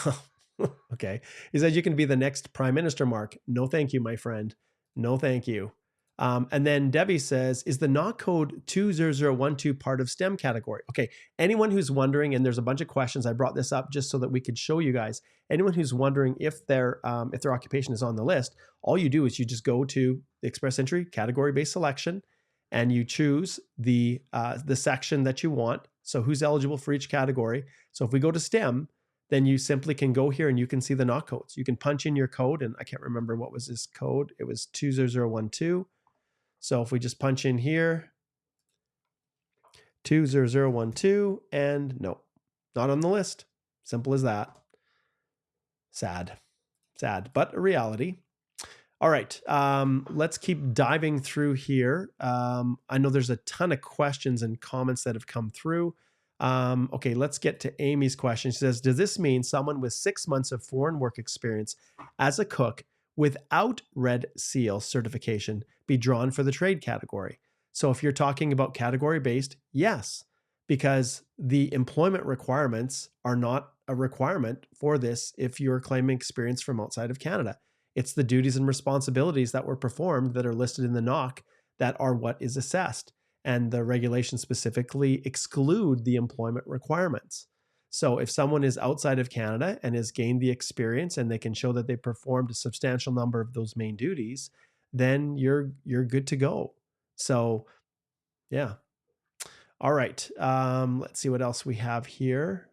okay. He says you can be the next Prime Minister, Mark. No, thank you, my friend. No, thank you. And then Debbie says, is the NOC code 20012 part of STEM category? Okay, anyone who's wondering, and there's a bunch of questions, I brought this up just so that we could show you guys. Anyone who's wondering if their occupation is on the list, all you do is you just go to the Express Entry category-based selection, and you choose the section that you want. So who's eligible for each category? So if we go to STEM, then you simply can go here and you can see the NOC codes. You can punch in your code, and I can't remember what was this code. It was 20012. So if we just punch in here, 20012, and no, not on the list. Simple as that. Sad, but a reality. All right, let's keep diving through here. I know there's a ton of questions and comments that have come through. Okay, let's get to Amy's question. She says, does this mean someone with 6 months of foreign work experience as a cook without Red Seal certification be drawn for the trade category? So if you're talking about category-based, yes, because the employment requirements are not a requirement for this if you're claiming experience from outside of Canada. It's the duties and responsibilities that were performed that are listed in the NOC that are what is assessed. And the regulations specifically exclude the employment requirements. So if someone is outside of Canada and has gained the experience and they can show that they performed a substantial number of those main duties, then you're good to go. So yeah. All right. Let's see what else we have here.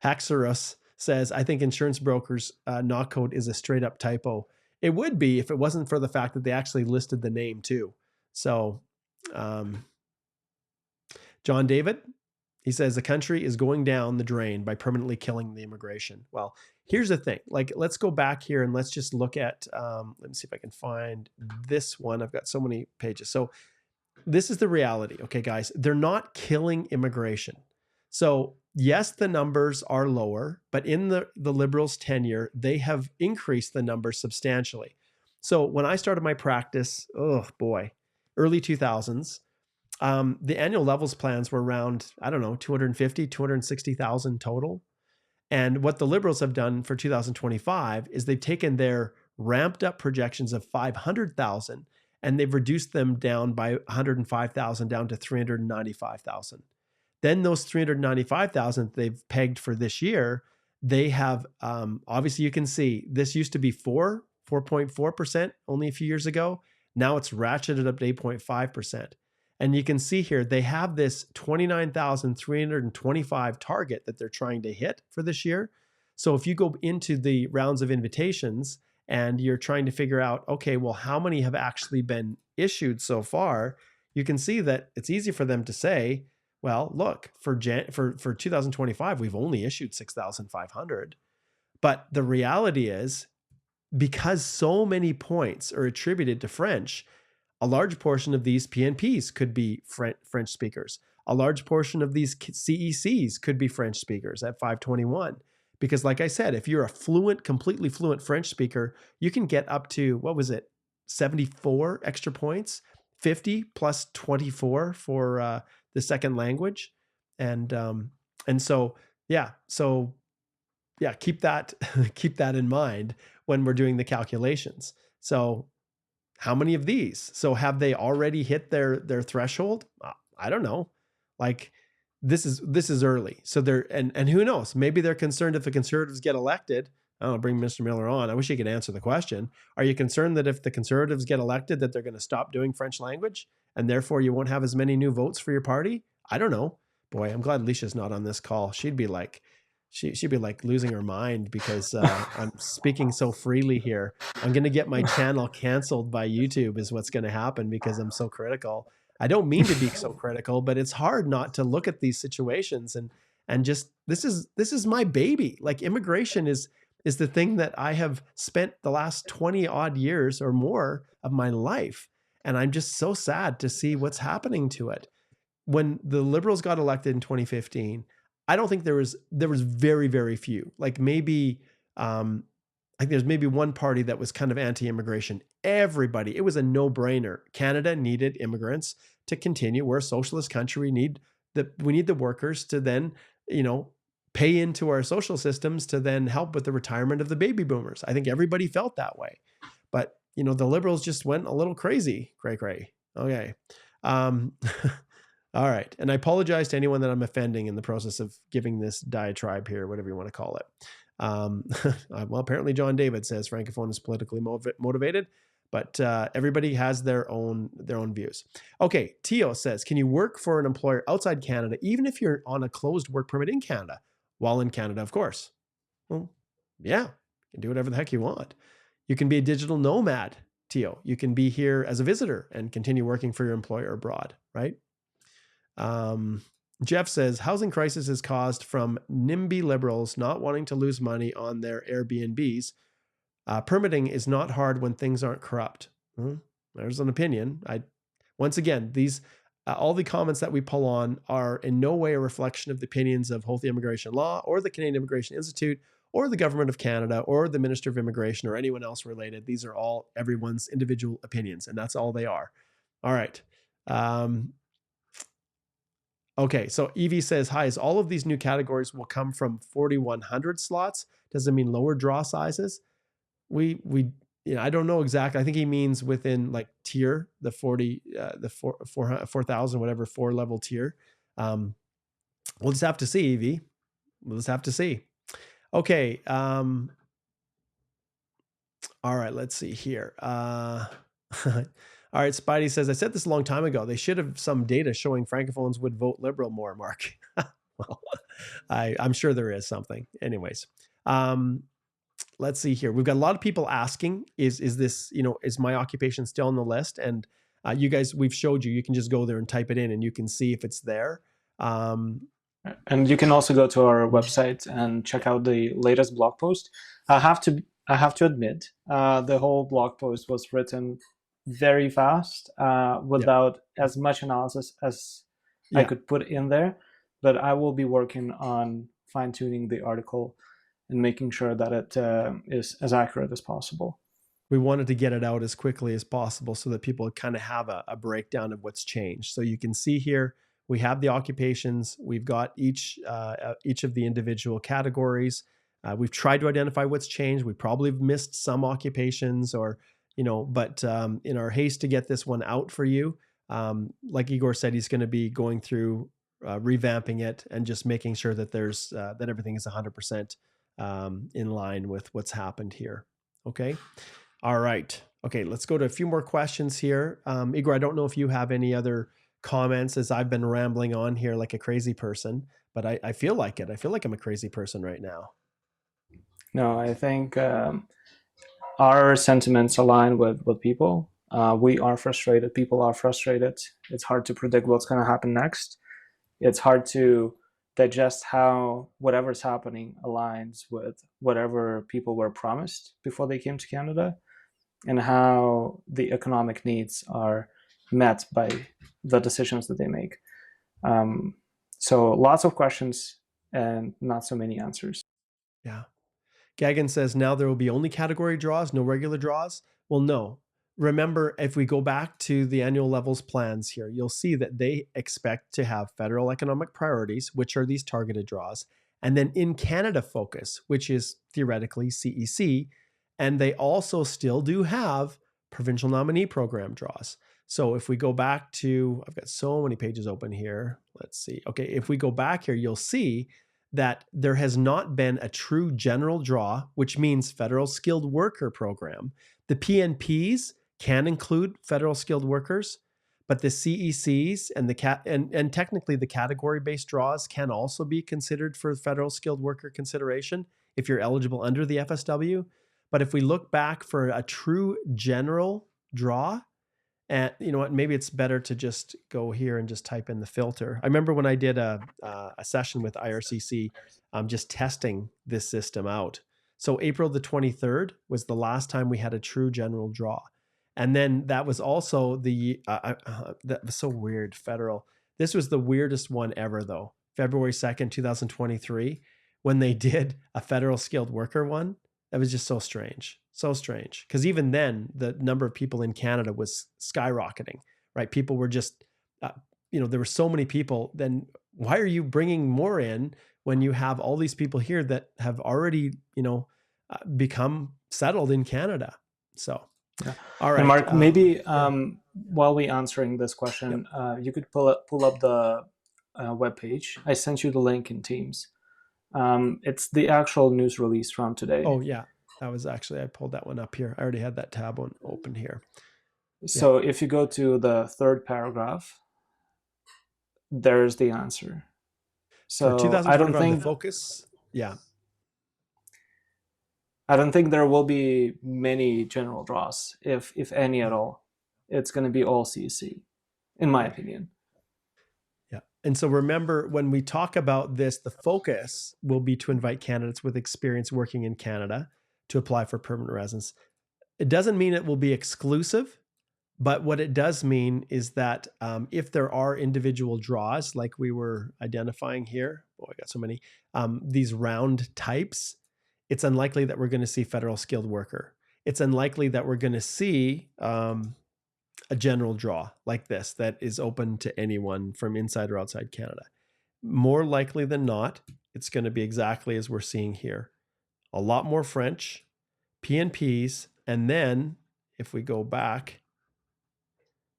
Haxorus says, I think insurance brokers knock code is a straight up typo. It would be if it wasn't for the fact that they actually listed the name too. So, John David, he says the country is going down the drain by permanently killing the immigration. Well, here's the thing. Like, let's go back here and let's just look at, let me see if I can find this one. I've got so many pages. So this is the reality. Okay, guys, they're not killing immigration. So yes, the numbers are lower, but in the Liberals' tenure, they have increased the numbers substantially. So when I started my practice, oh boy, early 2000s, the annual levels plans were around, I don't know, 250, 260,000 total. And what the Liberals have done for 2025 is they've taken their ramped up projections of 500,000 and they've reduced them down by 105,000 down to 395,000. Then those 395,000 they've pegged for this year, they have, obviously you can see this used to be 4.4% only a few years ago. Now it's ratcheted up to 8.5%. And you can see here, they have this 29,325 target that they're trying to hit for this year. So if you go into the rounds of invitations and you're trying to figure out, okay, well, how many have actually been issued so far? You can see that it's easy for them to say, well, look, for 2025, we've only issued 6,500. But the reality is, because so many points are attributed to French, a large portion of these PNPs could be French speakers. A large portion of these CECs could be French speakers at 521. Because like I said, if you're a completely fluent French speaker, you can get up to, 74 extra points, 50 plus 24 for the second language. And so keep that in mind when we're doing the calculations. So how many of these? So have they already hit their threshold? I don't know. Like, this is early. So and who knows? Maybe they're concerned if the Conservatives get elected. I'll bring Mr. Miller on. I wish he could answer the question. Are you concerned that if the Conservatives get elected that they're going to stop doing French language and therefore you won't have as many new votes for your party? I don't know. Boy, I'm glad Alicia's not on this call. She'd be like losing her mind because I'm speaking so freely here. I'm going to get my channel canceled by YouTube is what's going to happen because I'm so critical. I don't mean to be so critical, but it's hard not to look at these situations and just, this is my baby. Like, immigration is the thing that I have spent the last 20 odd years or more of my life. And I'm just so sad to see what's happening to it. When the Liberals got elected in 2015, I don't think there was very, very few, like maybe, like there's maybe one party that was kind of anti-immigration. Everybody, it was a no-brainer. Canada needed immigrants to continue. We're a socialist country. We need the workers to then, pay into our social systems to then help with the retirement of the baby boomers. I think everybody felt that way, but the Liberals just went a little crazy, cray. Okay. All right. And I apologize to anyone that I'm offending in the process of giving this diatribe here, whatever you want to call it. Well, apparently John David says Francophone is politically motivated, but everybody has their own views. Okay. Tio says, can you work for an employer outside Canada, even if you're on a closed work permit in Canada? While in Canada, of course. Well, yeah, you can do whatever the heck you want. You can be a digital nomad, Tio. You can be here as a visitor and continue working for your employer abroad, right? Jeff says, housing crisis is caused from NIMBY liberals not wanting to lose money on their Airbnbs. Permitting is not hard when things aren't corrupt. There's an opinion. Once again, these all the comments that we pull on are in no way a reflection of the opinions of Holthe Immigration Law or the Canadian Immigration Institute or the Government of Canada or the Minister of Immigration or anyone else related. These are all everyone's individual opinions, and that's all they are. All right. Okay, so Evie says, hi, as all of these new categories will come from 4,100 slots. Does it mean lower draw sizes? I don't know exactly. I think he means within like tier, the 4,000, whatever, 4-level tier. We'll just have to see, Evie. We'll just have to see. Okay. All right, let's see here. All right, Spidey says, I said this a long time ago. They should have some data showing Francophones would vote Liberal more, Mark. Well, I'm sure there is something. Anyways, Let's see here. We've got a lot of people asking, is this, is my occupation still on the list? And you guys, we've showed you can just go there and type it in and you can see if it's there. And you can also go to our website and check out the latest blog post. I have to admit, the whole blog post was written very fast, without as much analysis as I could put in there. But I will be working on fine-tuning the article and making sure that it is as accurate as possible. We wanted to get it out as quickly as possible so that people kind of have a breakdown of what's changed. So you can see here, we have the occupations. We've got each of the individual categories. We've tried to identify what's changed. We probably have missed some occupations, but in our haste to get this one out for you, like Igor said, he's going to be going through revamping it and just making sure that there's that everything is 100% in line with what's happened here. Okay. All right. Okay. Let's go to a few more questions here. Igor, I don't know if you have any other comments as I've been rambling on here like a crazy person, but I feel like it. I feel like I'm a crazy person right now. No, I think our sentiments align with people. We are frustrated. People are frustrated. It's hard to predict what's going to happen next. It's hard to digest how whatever's happening aligns with whatever people were promised before they came to Canada, and how the economic needs are met by the decisions that they make. So lots of questions and not so many answers. Yeah. Gagan says, now there will be only category draws, no regular draws. Well, no. Remember, if we go back to the annual levels plans here, you'll see that they expect to have federal economic priorities, which are these targeted draws, and then in Canada focus, which is theoretically CEC. And they also still do have provincial nominee program draws. So if we go back to, I've got so many pages open here. Let's see. Okay, if we go back here, you'll see that there has not been a true general draw, which means federal skilled worker program. The PNPs can include federal skilled workers, but the CECs and technically the category-based draws can also be considered for federal skilled worker consideration if you're eligible under the FSW. But if we look back for a true general draw, and you know what, maybe it's better to just go here and just type in the filter. I remember when I did a session with IRCC, just testing this system out. So April the 23rd was the last time we had a true general draw. And then that was also that was so weird, federal. This was the weirdest one ever though. February 2nd, 2023, when they did a federal skilled worker one. That was just so strange. So strange. Because even then, the number of people in Canada was skyrocketing, right? People were just, there were so many people. Then why are you bringing more in when you have all these people here that have already, become settled in Canada? So, yeah. All right. And Mark, maybe while we answering this question, you could pull up the webpage. I sent you the link in Teams. It's the actual news release from today. Oh yeah, that was actually, I pulled that one up here. I already had that tab one open here. So if you go to the third paragraph, there's the answer. So I don't think the focus. Yeah. I don't think there will be many general draws, if any at all. It's going to be all CC, in my opinion. And so remember, when we talk about this, the focus will be to invite candidates with experience working in Canada to apply for permanent residence. It doesn't mean it will be exclusive, but what it does mean is that if there are individual draws, like we were identifying here, I got so many, these round types, it's unlikely that we're going to see federal skilled worker. It's unlikely that we're going to see a general draw like this that is open to anyone from inside or outside Canada. More likely than not, it's going to be exactly as we're seeing here. A lot more French, PNPs, and then if we go back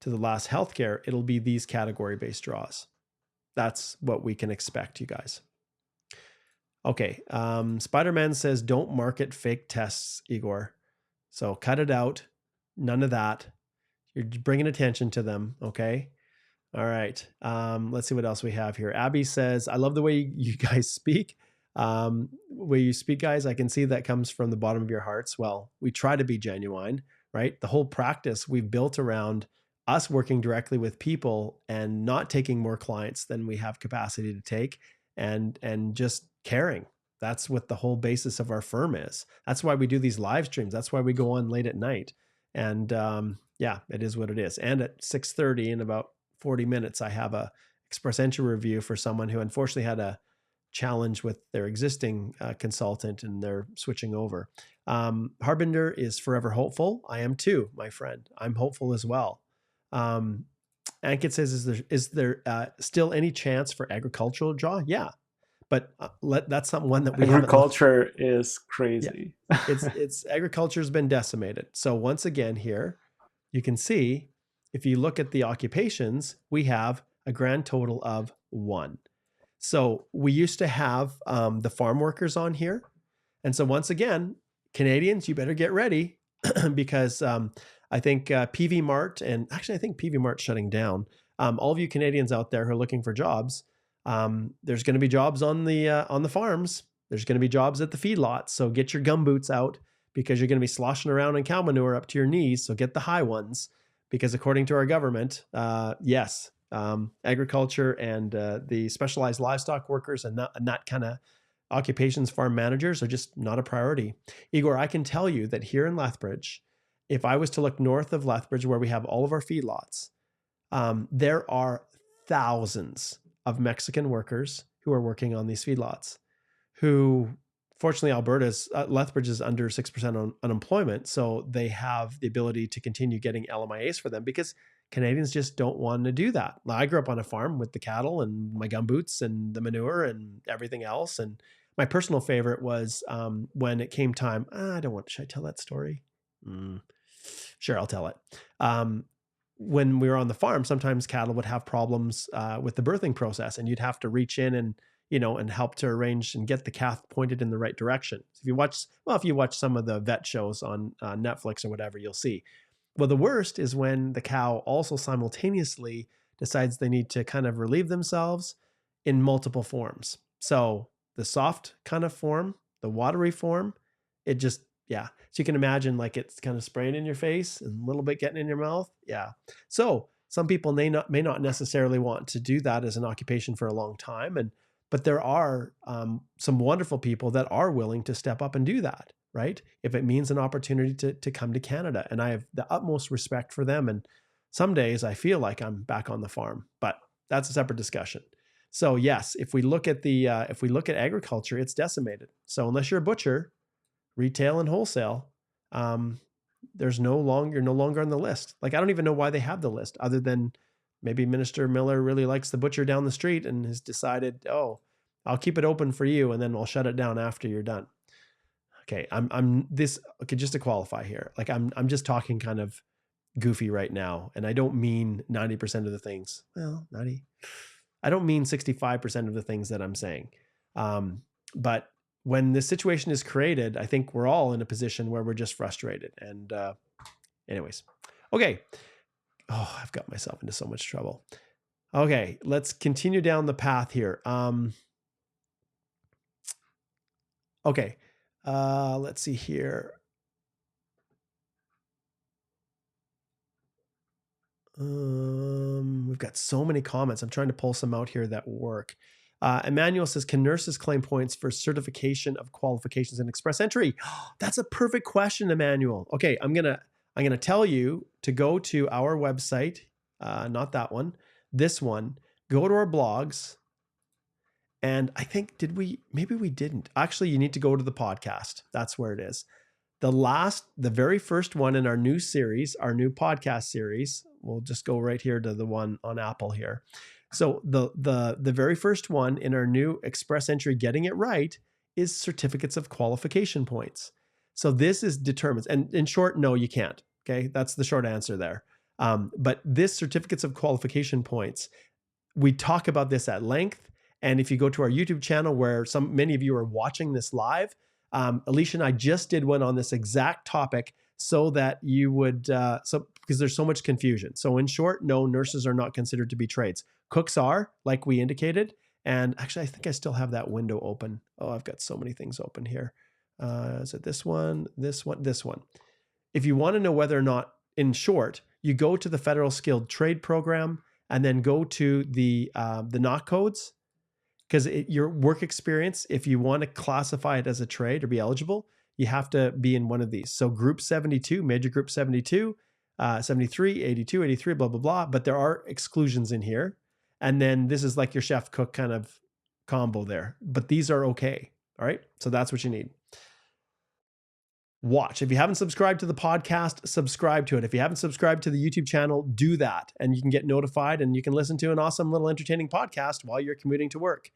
to the last healthcare, it'll be these category-based draws. That's what we can expect, you guys. Okay, Spider-Man says, don't market fake tests, Igor. So cut it out. None of that. You're bringing attention to them, okay? All right. Let's see what else we have here. Abby says, I love the way you guys speak. Where you speak, guys, I can see that comes from the bottom of your hearts. Well, we try to be genuine, right? The whole practice we've built around us working directly with people and not taking more clients than we have capacity to take, and just caring. That's what the whole basis of our firm is. That's why we do these live streams. That's why we go on late at night. And yeah, it is what it is. And at 6:30 in about 40 minutes, I have a express entry review for someone who unfortunately had a challenge with their existing consultant and they're switching over. Harbinder is forever hopeful. I am too, my friend. I'm hopeful as well. Ankit says, is there still any chance for agricultural draw? Yeah, but that's not one that we agriculture is crazy. Yeah. It's agriculture's been decimated. So once again here, you can see if you look at the occupations, we have a grand total of 1. So we used to have the farm workers on here. And so once again, Canadians, you better get ready because I think PV Mart, and actually I think PV Mart's shutting down. All of you Canadians out there who are looking for jobs, there's going to be jobs on the farms. There's going to be jobs at the feedlots. So get your gumboots out because you're going to be sloshing around in cow manure up to your knees. So get the high ones because according to our government, yes, agriculture and the specialized livestock workers and that kind of occupations, farm managers are just not a priority. Igor, I can tell you that here in Lethbridge, if I was to look north of Lethbridge where we have all of our feedlots, there are thousands of Mexican workers who are working on these feedlots who, fortunately, Lethbridge is under 6% on unemployment. So they have the ability to continue getting LMIAs for them because Canadians just don't want to do that. I grew up on a farm with the cattle and my gumboots and the manure and everything else. And my personal favorite was when it came time. Should I tell that story? Sure, I'll tell it. When we were on the farm, sometimes cattle would have problems with the birthing process, and you'd have to reach in and help to arrange and get the calf pointed in the right direction. So if you watch some of the vet shows on Netflix or whatever, you'll see. Well, the worst is when the cow also simultaneously decides they need to kind of relieve themselves in multiple forms. So the soft kind of form, the watery form, it just, yeah. So you can imagine like it's kind of spraying in your face and a little bit getting in your mouth. Yeah. So some people may not necessarily want to do that as an occupation for a long time. But there are some wonderful people that are willing to step up and do that, right? If it means an opportunity to come to Canada. And I have the utmost respect for them. And some days I feel like I'm back on the farm, but that's a separate discussion. So yes, if we look at agriculture, it's decimated. So unless you're a butcher, retail and wholesale, you're no longer on the list. Like, I don't even know why they have the list other than maybe Minister Miller really likes the butcher down the street and has decided, oh, I'll keep it open for you and then we'll shut it down after you're done. Okay, just to qualify here, like I'm just talking kind of goofy right now, and I don't mean 90% of the things. Well, 90. I don't mean 65% of the things that I'm saying. But when this situation is created, I think we're all in a position where we're just frustrated. And anyways, okay. Oh, I've got myself into so much trouble. Okay, let's continue down the path here. Okay, let's see here. We've got so many comments. I'm trying to pull some out here that work. Emmanuel says, can nurses claim points for certification of qualifications in express entry? That's a perfect question, Emmanuel. Okay, I'm gonna tell you to go to our website, not that one, this one. Go to our blogs, and I think maybe we didn't. Actually, you need to go to the podcast. That's where it is. The very first one in our new series, our new podcast series. We'll just go right here to the one on Apple here. So the very first one in our new express entry, Getting It Right, is certificates of qualification points. So this is determines, and in short, no, you can't. Okay, that's the short answer there. But this certificates of qualification points, we talk about this at length. And if you go to our YouTube channel where many of you are watching this live, Alicia and I just did one on this exact topic so that you would, because there's so much confusion. So in short, no, nurses are not considered to be trades. Cooks are, like we indicated, And actually, I think I still have that window open. Oh, I've got so many things open here. Is it this one, this one, this one? If you want to know whether or not, in short, you go to the Federal Skilled Trade Program and then go to the NOC codes, because your work experience, if you want to classify it as a trade or be eligible, you have to be in one of these. So group 72, major group 72, 73, 82, 83, blah, blah, blah. But there are exclusions in here. And then this is like your chef cook kind of combo there. But these are okay. All right. So that's what you need. Watch. If you haven't subscribed to the podcast, subscribe to it. If you haven't subscribed to the YouTube channel, do that. And you can get notified and you can listen to an awesome little entertaining podcast while you're commuting to work.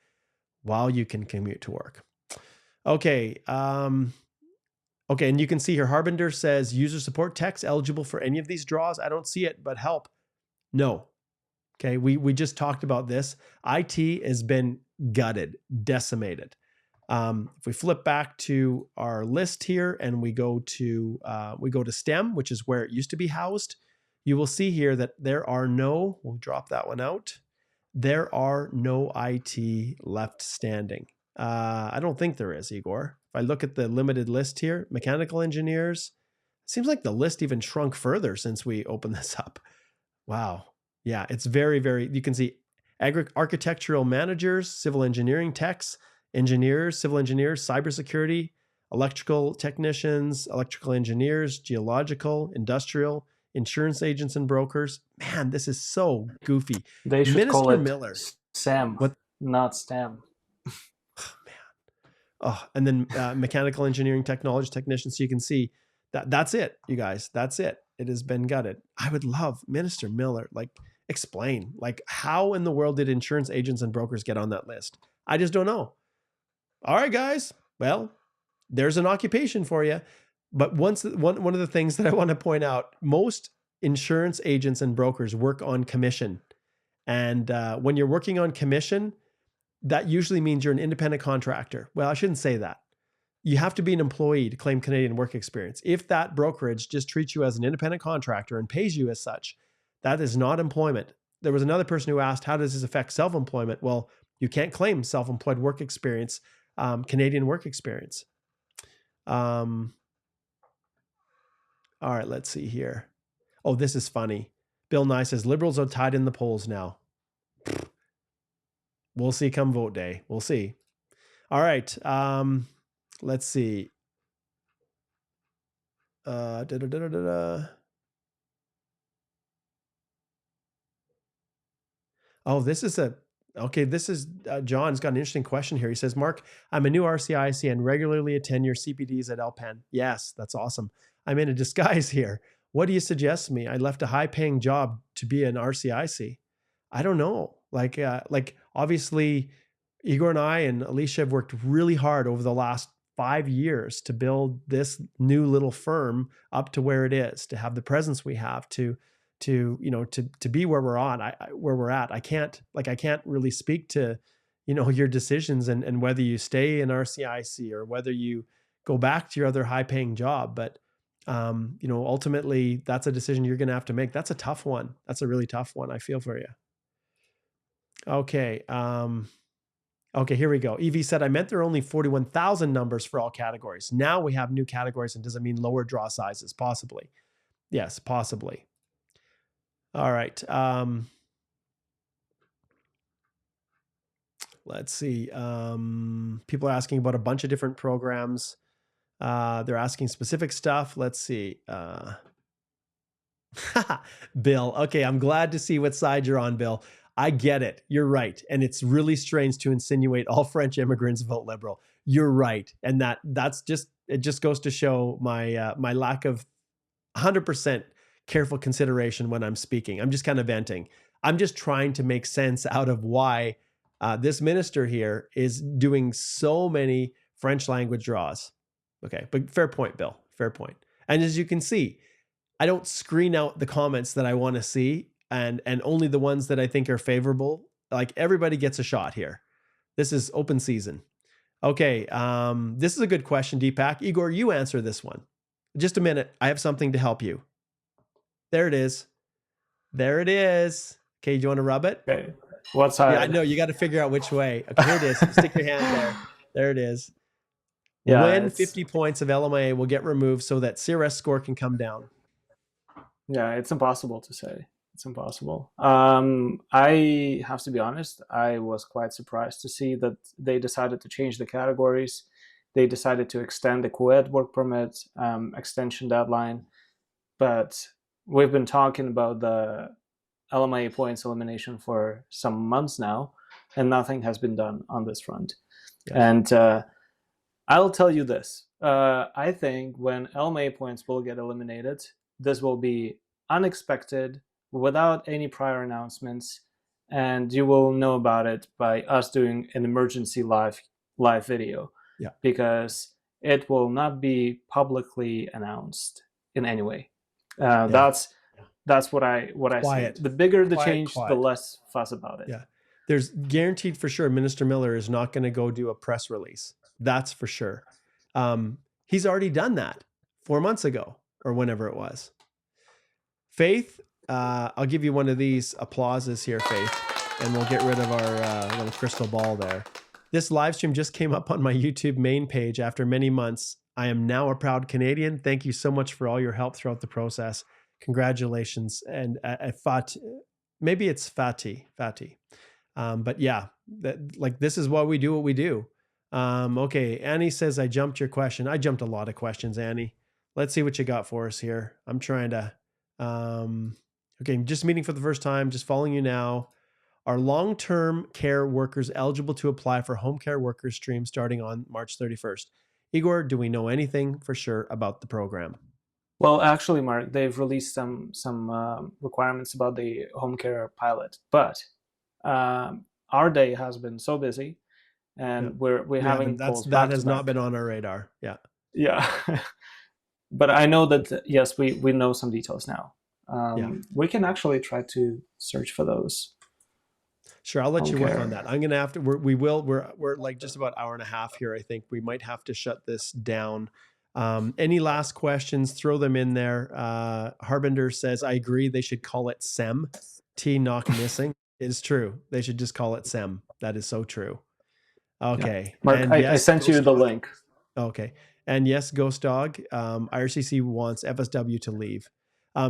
While you can commute to work. Okay. Okay. And you can see here, Harbinder says user support techs eligible for any of these draws. I don't see it, but help. No. Okay. We just talked about this. IT has been gutted, decimated. If we flip back to our list here and we go to STEM, which is where it used to be housed, you will see here that there are no, we'll drop that one out. There are no IT left standing. I don't think there is, Igor. If I look at the limited list here, mechanical engineers, it seems like the list even shrunk further since we opened this up. Wow. Yeah, it's very, very, you can see architectural managers, civil engineering techs, engineers, civil engineers, cybersecurity, electrical technicians, electrical engineers, geological, industrial, insurance agents and brokers. Man, this is so goofy. They should Minister call it Miller. SAM, What? not STEM. Oh, and then mechanical engineering technology technicians. So you can see that's it, you guys. That's it. It has been gutted. I would love Minister Miller, like, explain, like, how in the world did insurance agents and brokers get on that list? I just don't know. All right, guys. Well, there's an occupation for you. But one of the things that I want to point out, most insurance agents and brokers work on commission. And when you're working on commission, that usually means you're an independent contractor. Well, I shouldn't say that. You have to be an employee to claim Canadian work experience. If that brokerage just treats you as an independent contractor and pays you as such, that is not employment. There was another person who asked, how does this affect self-employment? Well, you can't claim self-employed work experience, Canadian work experience. All right, let's see here. Oh, this is funny. Bill Nye says, liberals are tied in the polls now. We'll see come vote day. We'll see. All right. Let's see. Oh, this is John's got an interesting question here. He says, Mark, I'm a new RCIC and regularly attend your CPDs at LPen. Yes, that's awesome. I'm in a disguise here. What do you suggest to me? I left a high paying job to be an RCIC. I don't know. Like obviously Igor and I and Alicia have worked really hard over the last 5 years to build this new little firm up to where it is, to have the presence we have, to be where we're at. I can't really speak to, your decisions and whether you stay in RCIC or whether you go back to your other high paying job. But, ultimately that's a decision you're going to have to make. That's a tough one. That's a really tough one. I feel for you. Okay. Okay, here we go. Evie said, I meant there are only 41,000 numbers for all categories. Now we have new categories, and does it mean lower draw sizes? Possibly. Yes, possibly. All right. Let's see. People are asking about a bunch of different programs. They're asking specific stuff. Let's see. Bill. Okay, I'm glad to see what side you're on, Bill. I get it. You're right. And it's really strange to insinuate all French immigrants vote Liberal. You're right. And it just goes to show my my lack of 100% careful consideration when I'm speaking. I'm just kind of venting. I'm just trying to make sense out of why this minister here is doing so many French language draws. Okay, but fair point, Bill. Fair point. And as you can see, I don't screen out the comments that I want to see. And only the ones that I think are favorable. Like, everybody gets a shot here. This is open season. Okay, this is a good question, Deepak. Igor, you answer this one. Just a minute. I have something to help you. There it is. There it is. Okay, do you want to rub it? Okay. What side? Yeah, I know. You got to figure out which way. Okay, here it is. Stick your hand there. There it is. Yeah, When it's 50 points of LMIA will get removed so that CRS score can come down? yeah, it's impossible to say. It's impossible. I have to be honest. I was quite surprised to see that they decided to change the categories. They decided to extend the co-ed work permit extension deadline. But we've been talking about the LMIA points elimination for some months now, and nothing has been done on this front. Yeah. And I'll tell you this. I think when LMA points will get eliminated, this will be unexpected, without any prior announcements, and you will know about it by us doing an emergency live video. Yeah. Because it will not be publicly announced in any way. That's what I say. The bigger the change, the less fuss about it. Yeah. There's guaranteed for sure Minister Miller is not going to go do a press release. That's for sure. He's already done that 4 months ago or whenever it was. Faith, I'll give you one of these applauses here, Faith, and we'll get rid of our little crystal ball there. This live stream just came up on my YouTube main page after many months. I am now a proud Canadian. Thank you so much for all your help throughout the process. Congratulations. And maybe it's Fatih. But yeah, this is why we do what we do. Okay, Annie says, I jumped your question. I jumped a lot of questions, Annie. Let's see what you got for us here. I'm trying to, okay, just meeting for the first time, just following you now. Are long-term care workers eligible to apply for home care worker stream starting on March 31st? Igor, do we know anything for sure about the program? Well, actually, Mark, they've released some requirements about the home care pilot, but our day has been so busy, and we haven't. That has not been on our radar. Yeah. Yeah. But I know that yes, we know some details now. We can actually try to search for those. Sure, I'll let you work on that. I'm gonna have to. We're like just about an hour and a half here. I think we might have to shut this down. Any last questions? Throw them in there. Harbinder says, I agree. They should call it SEM. T knock missing. It's true. They should just call it SEM. That is so true. Okay, yeah. Mark, I sent you the link. Okay, and yes, Ghost Dog. IRCC wants FSW to leave.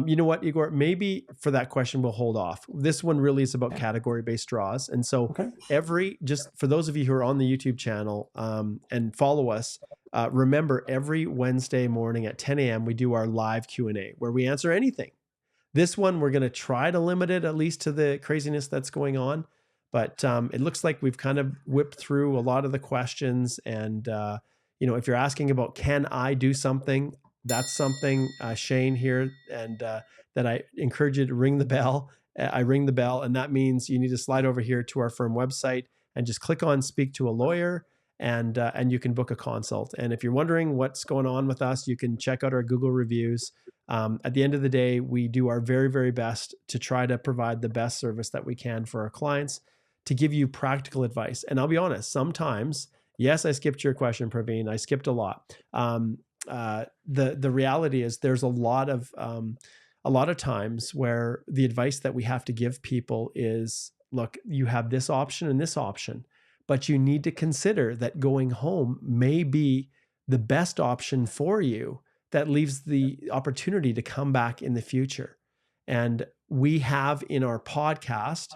You know what, Igor? Maybe for that question, we'll hold off. This one really is about category-based draws. And so just for those of you who are on the YouTube channel and follow us, remember every Wednesday morning at 10 a.m., we do our live Q&A where we answer anything. This one, we're going to try to limit it at least to the craziness that's going on. But it looks like we've kind of whipped through a lot of the questions. And, if you're asking about, can I do something? That's something, Shane here, and that I encourage you to ring the bell. I ring the bell, and that means you need to slide over here to our firm website and just click on Speak to a Lawyer, and you can book a consult. And if you're wondering what's going on with us, you can check out our Google reviews. At the end of the day, we do our very, very best to try to provide the best service that we can for our clients, to give you practical advice. And I'll be honest, sometimes, yes, I skipped your question, Praveen. I skipped a lot. The reality is there's a lot of times where the advice that we have to give people is, look, you have this option and this option, but you need to consider that going home may be the best option for you. That leaves the opportunity to come back in the future. And we have in our podcast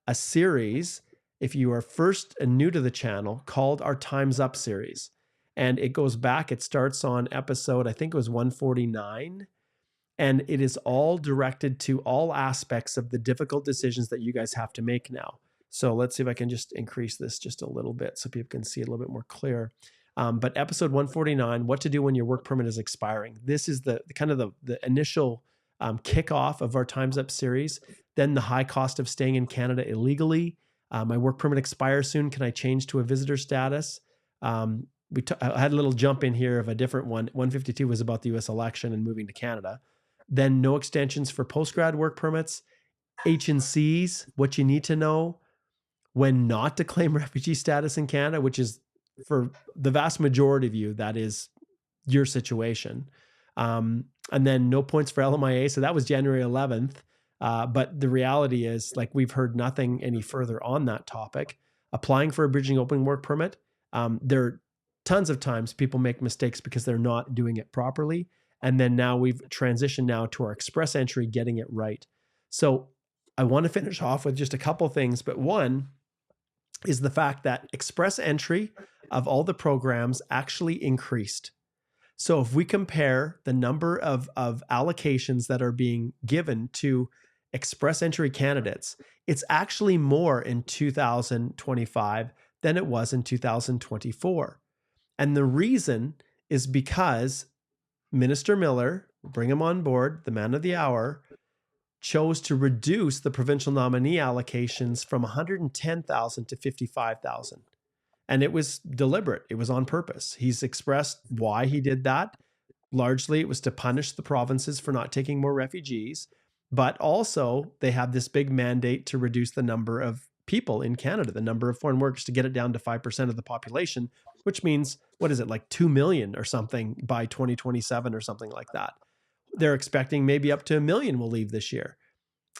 a series, if you are first and new to the channel, called our Time's Up series. And it goes back, it starts on episode, I think it was 149. And it is all directed to all aspects of the difficult decisions that you guys have to make now. So let's see if I can just increase this just a little bit so people can see it a little bit more clear. But episode 149, what to do when your work permit is expiring. This is the kind of the initial kickoff of our Time's Up series. Then the high cost of staying in Canada illegally. My work permit expires soon. Can I change to a visitor status? I had a little jump in here of a different one. 152 was about the US election and moving to Canada. Then no extensions for postgrad work permits. H&Cs, what you need to know when not to claim refugee status in Canada, which is for the vast majority of you, that is your situation. And then no points for LMIA. So that was January 11th. But the reality is, like, we've heard nothing any further on that topic. Applying for a bridging open work permit, there are tons of times people make mistakes because they're not doing it properly. And then now we've transitioned now to our express entry, getting it right. So I want to finish off with just a couple things, but one is the fact that express entry of all the programs actually increased. So if we compare the number of allocations that are being given to express entry candidates, it's actually more in 2025 than it was in 2024. And the reason is because Minister Miller, bring him on board, the man of the hour, chose to reduce the provincial nominee allocations from 110,000 to 55,000. And it was deliberate. It was on purpose. He's expressed why he did that. Largely, it was to punish the provinces for not taking more refugees. But also, they have this big mandate to reduce the number of people in Canada, the number of foreign workers, to get it down to 5% of the population, which means, what is it, like 2 million or something by 2027 or something like that. They're expecting maybe up to 1 million will leave this year.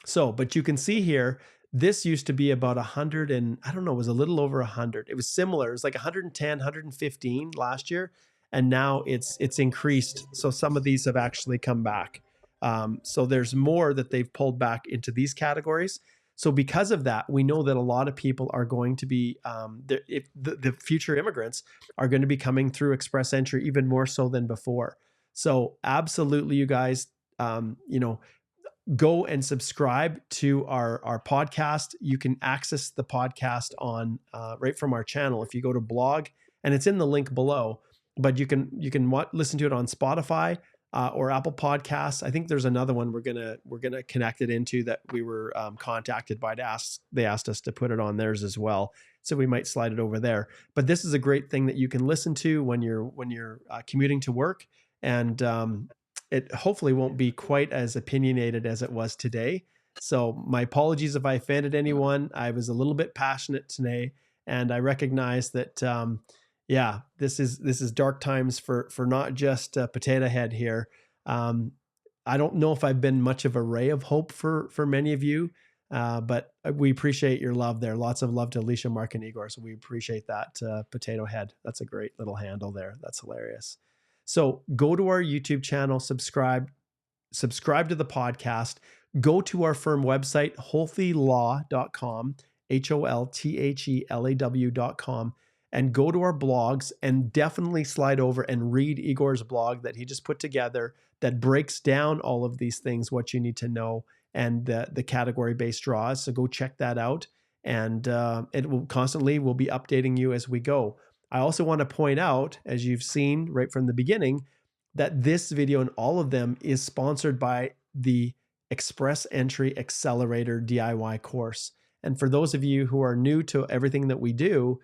So, but you can see here, this used to be about 100 and I don't know, it was a little over 100. It was similar. It was like 110, 115 last year. And now it's increased. So some of these have actually come back. So there's more that they've pulled back into these categories. So because of that, we know that a lot of people are going to be, the future immigrants are going to be coming through express entry even more so than before. So absolutely, you guys, go and subscribe to our podcast. You can access the podcast on right from our channel. If you go to blog, and it's in the link below, but you can listen to it on Spotify or Apple Podcasts. I think there's another one we're gonna connect it into that we were contacted by they asked us to put it on theirs as well. So we might slide it over there. But this is a great thing that you can listen to when you're commuting to work, and it hopefully won't be quite as opinionated as it was today. So my apologies if I offended anyone. I was a little bit passionate today, and I recognize that, this is dark times for not just Potato Head here. I don't know if I've been much of a ray of hope for many of you, but we appreciate your love there. Lots of love to Alicia, Mark, and Igor. So we appreciate that, Potato Head. That's a great little handle there. That's hilarious. So go to our YouTube channel, subscribe to the podcast, go to our firm website, holthelaw.com, HOLTHELAW.com, and go to our blogs and definitely slide over and read Igor's blog that he just put together that breaks down all of these things, what you need to know, and the category-based draws. So go check that out, and it will constantly, we'll be updating you as we go. I also want to point out, as you've seen right from the beginning, that this video and all of them is sponsored by the Express Entry Accelerator DIY course. And for those of you who are new to everything that we do,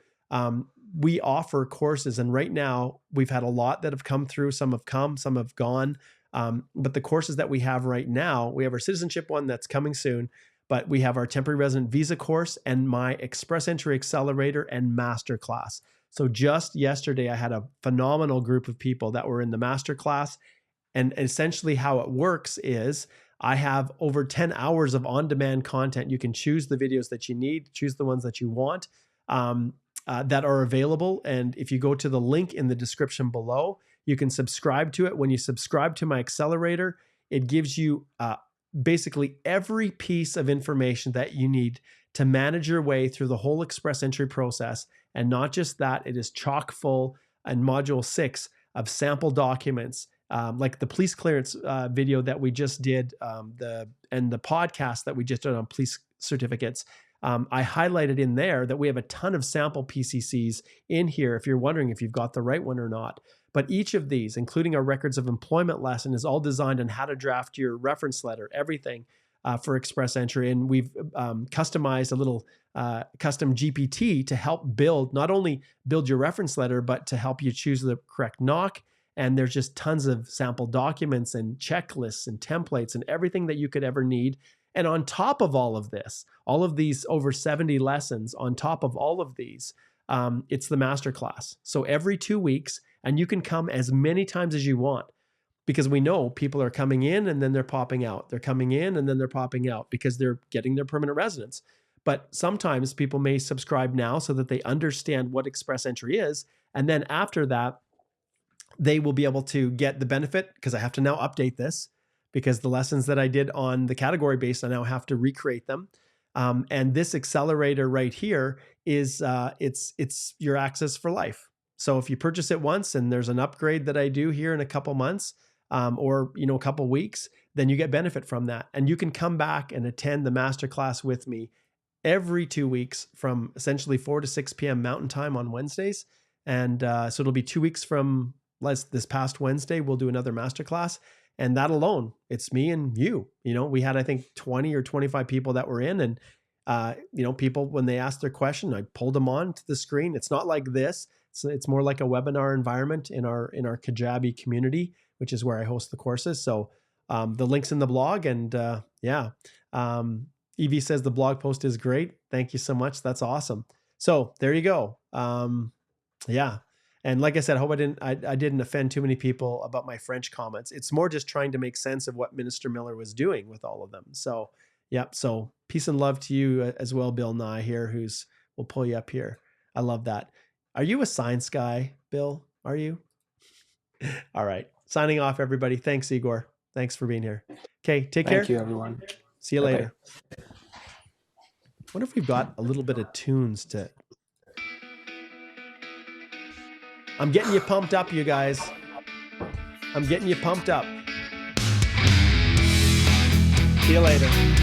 we offer courses. And right now, we've had a lot that have come through. Some have come, some have gone. But the courses that we have right now, we have our citizenship one that's coming soon, but we have our temporary resident visa course and my Express Entry Accelerator and Masterclass. So just yesterday, I had a phenomenal group of people that were in the masterclass. And essentially how it works is I have over 10 hours of on-demand content. You can choose the videos that you need, choose the ones that you want that are available. And if you go to the link in the description below, you can subscribe to it. When you subscribe to my accelerator, it gives you basically every piece of information that you need to manage your way through the whole express entry process. And not just that, it is chock full in module 6 of sample documents, like the police clearance video that we just did, the podcast that we just did on police certificates. I highlighted in there that we have a ton of sample PCCs in here if you're wondering if you've got the right one or not. But each of these, including our records of employment lesson, is all designed on how to draft your reference letter, everything for express entry. And we've customized a little custom GPT to help not only build your reference letter, but to help you choose the correct NOC. And there's just tons of sample documents and checklists and templates and everything that you could ever need. And on top of all of this, all of these over 70 lessons, on top of all of these, it's the masterclass. So every 2 weeks, and you can come as many times as you want. because we know people are coming in and then they're popping out. They're coming in and then they're popping out because they're getting their permanent residence. But sometimes people may subscribe now so that they understand what express entry is. And then after that, they will be able to get the benefit, because I have to now update this because the lessons that I did on the category based, I now have to recreate them. And this accelerator right here is it's your access for life. So if you purchase it once and there's an upgrade that I do here in a couple months, or a couple weeks, then you get benefit from that. And you can come back and attend the masterclass with me every 2 weeks from essentially 4 to 6 p.m. Mountain Time on Wednesdays. And so it'll be 2 weeks from this past Wednesday, we'll do another masterclass. And that alone, it's me and you. We had, I think, 20 or 25 people that were in. And, people, when they asked their question, I pulled them on to the screen. It's not like this. It's more like a webinar environment in our Kajabi community, which is where I host the courses. So the link's in the blog. And Evie says the blog post is great. Thank you so much. That's awesome. So there you go. Yeah. And like I said, I hope I didn't offend too many people about my French comments. It's more just trying to make sense of what Minister Miller was doing with all of them. So, yeah. So peace and love to you as well, Bill Nye here, we'll pull you up here. I love that. Are you a science guy, Bill? Are you? All right. Signing off, everybody. Thanks, Igor. Thanks for being here. Okay. Take care. Thank you, everyone. See you later. I wonder if we've got a little bit of tunes to... I'm getting you pumped up, you guys. I'm getting you pumped up. See you later.